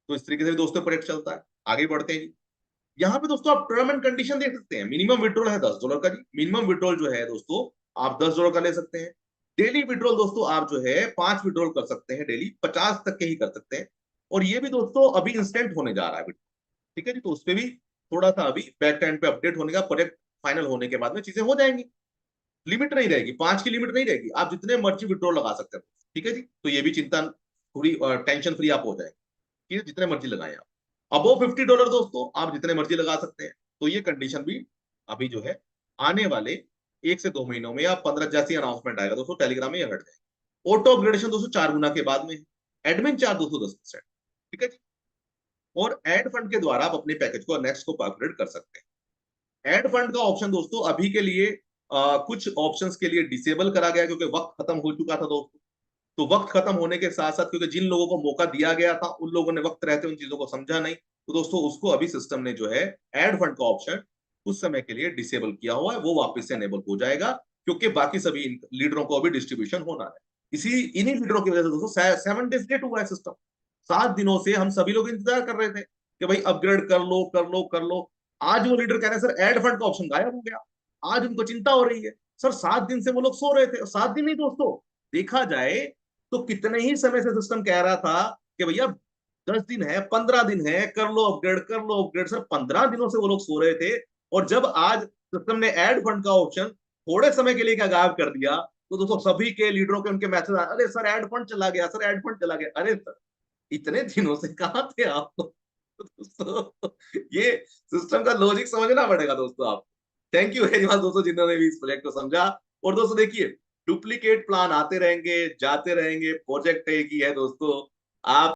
Speaker 1: तो इस तरीके से दोस्तों प्रोजेक्ट चलता है। आगे बढ़ते हैं जी। यहाँ पे दोस्तों आप टर्म एंड कंडीशन देख सकते हैं। मिनिमम विड्रॉल है $10 का जी। मिनिमम विड्रॉल जो है दोस्तों आप $10 का ले सकते हैं। डेली विड्रॉल दोस्तों आप जो है 5 विड्रॉल कर सकते हैं डेली, 50 तक के ही कर सकते हैं। और ये भी दोस्तों अभी इंस्टेंट होने जा रहा है, ठीक है जी। तो उस पर भी थोड़ा सा अभी बैक एंड पे अपडेट होने का, प्रोजेक्ट फाइनल होने के बाद में चीजें हो जाएंगी। लिमिट नहीं रहेगी, 5 की लिमिट नहीं रहेगी, आप जितने मर्जी विड्रॉल लगा सकते हैं, ठीक है जी। तो ये भी चिंता थोड़ी टेंशन फ्री आप हो जाएंगे कि जितने मर्जी लगाएं आप। अबो $50 दोस्तों आप जितने मर्जी लगा सकते हैं। तो ये कंडीशन भी अभी जो है आने वाले 1 से 2 महीनों में या 15 जैसे अनाउंसमेंट आएगा दोस्तों टेलीग्राम में, ये हट जाएगा। ऑटो अपग्रेडेशन दोस्तों 4 गुना के बाद में, एडमिन चार्ज दोस्तों 10%, ठीक है जी। और एड फंड के द्वारा आप अपने पैकेज को नेक्स्ट को अपग्रेड कर सकते हैं। एड फंड का ऑप्शन दोस्तों अभी के लिए कुछ ऑप्शंस के लिए डिसेबल करा गया, क्योंकि वक्त खत्म हो चुका था दोस्तों। तो वक्त खत्म होने के साथ साथ, क्योंकि जिन लोगों को मौका दिया गया था उन लोगों ने वक्त रहते उन चीजों को समझा नहीं, तो दोस्तों उसको अभी सिस्टम ने जो है एड फंड का ऑप्शन कुछ समय के लिए डिसेबल किया हुआ है, वो वापस से एनेबल हो जाएगा, क्योंकि बाकी सभी लीडरों को अभी डिस्ट्रीब्यूशन होना है। इसी इन्हीं लीडरों की वजह से दोस्तों 7 डेज लेट हुआ है सिस्टम। 7 दिनों से हम सभी लोग इंतजार कर रहे थे कि भाई अपग्रेड कर लो कर लो कर लो। आज वो लीडर कह रहे हैं सर एड फंड का ऑप्शन गायब हो गया। आज उनको चिंता हो रही है। सर 7 दिन से वो लोग सो रहे थे, 7 दिन नहीं दोस्तों, देखा जाए तो कितने ही समय से सिस्टम कह रहा था कि भैया 10 दिन है, 15 दिन है, कर लो अपग्रेड कर लो अपग्रेड। सर 15 दिनों से वो लोग सो रहे थे। और जब आज सिस्टम ने एड फंड का ऑप्शन थोड़े समय के लिए क्या गायब कर दिया, तो दोस्तों सभी के लीडरों के उनके मैसेज, अरे सर एड फंड चला गया, सर एड फंड चला गया। अरे सर इतने दिनों से कहाँ थे आप तो दोस्तों ये सिस्टम का लॉजिक समझना पड़ेगा दोस्तों आप। थैंक यू वेरी मच दोस्तों जिन्होंने भी इस प्रोजेक्ट को समझा। और दोस्तों देखिए डुप्लीकेट प्लान आते रहेंगे जाते रहेंगे, प्रोजेक्ट एक ही है दोस्तों। आप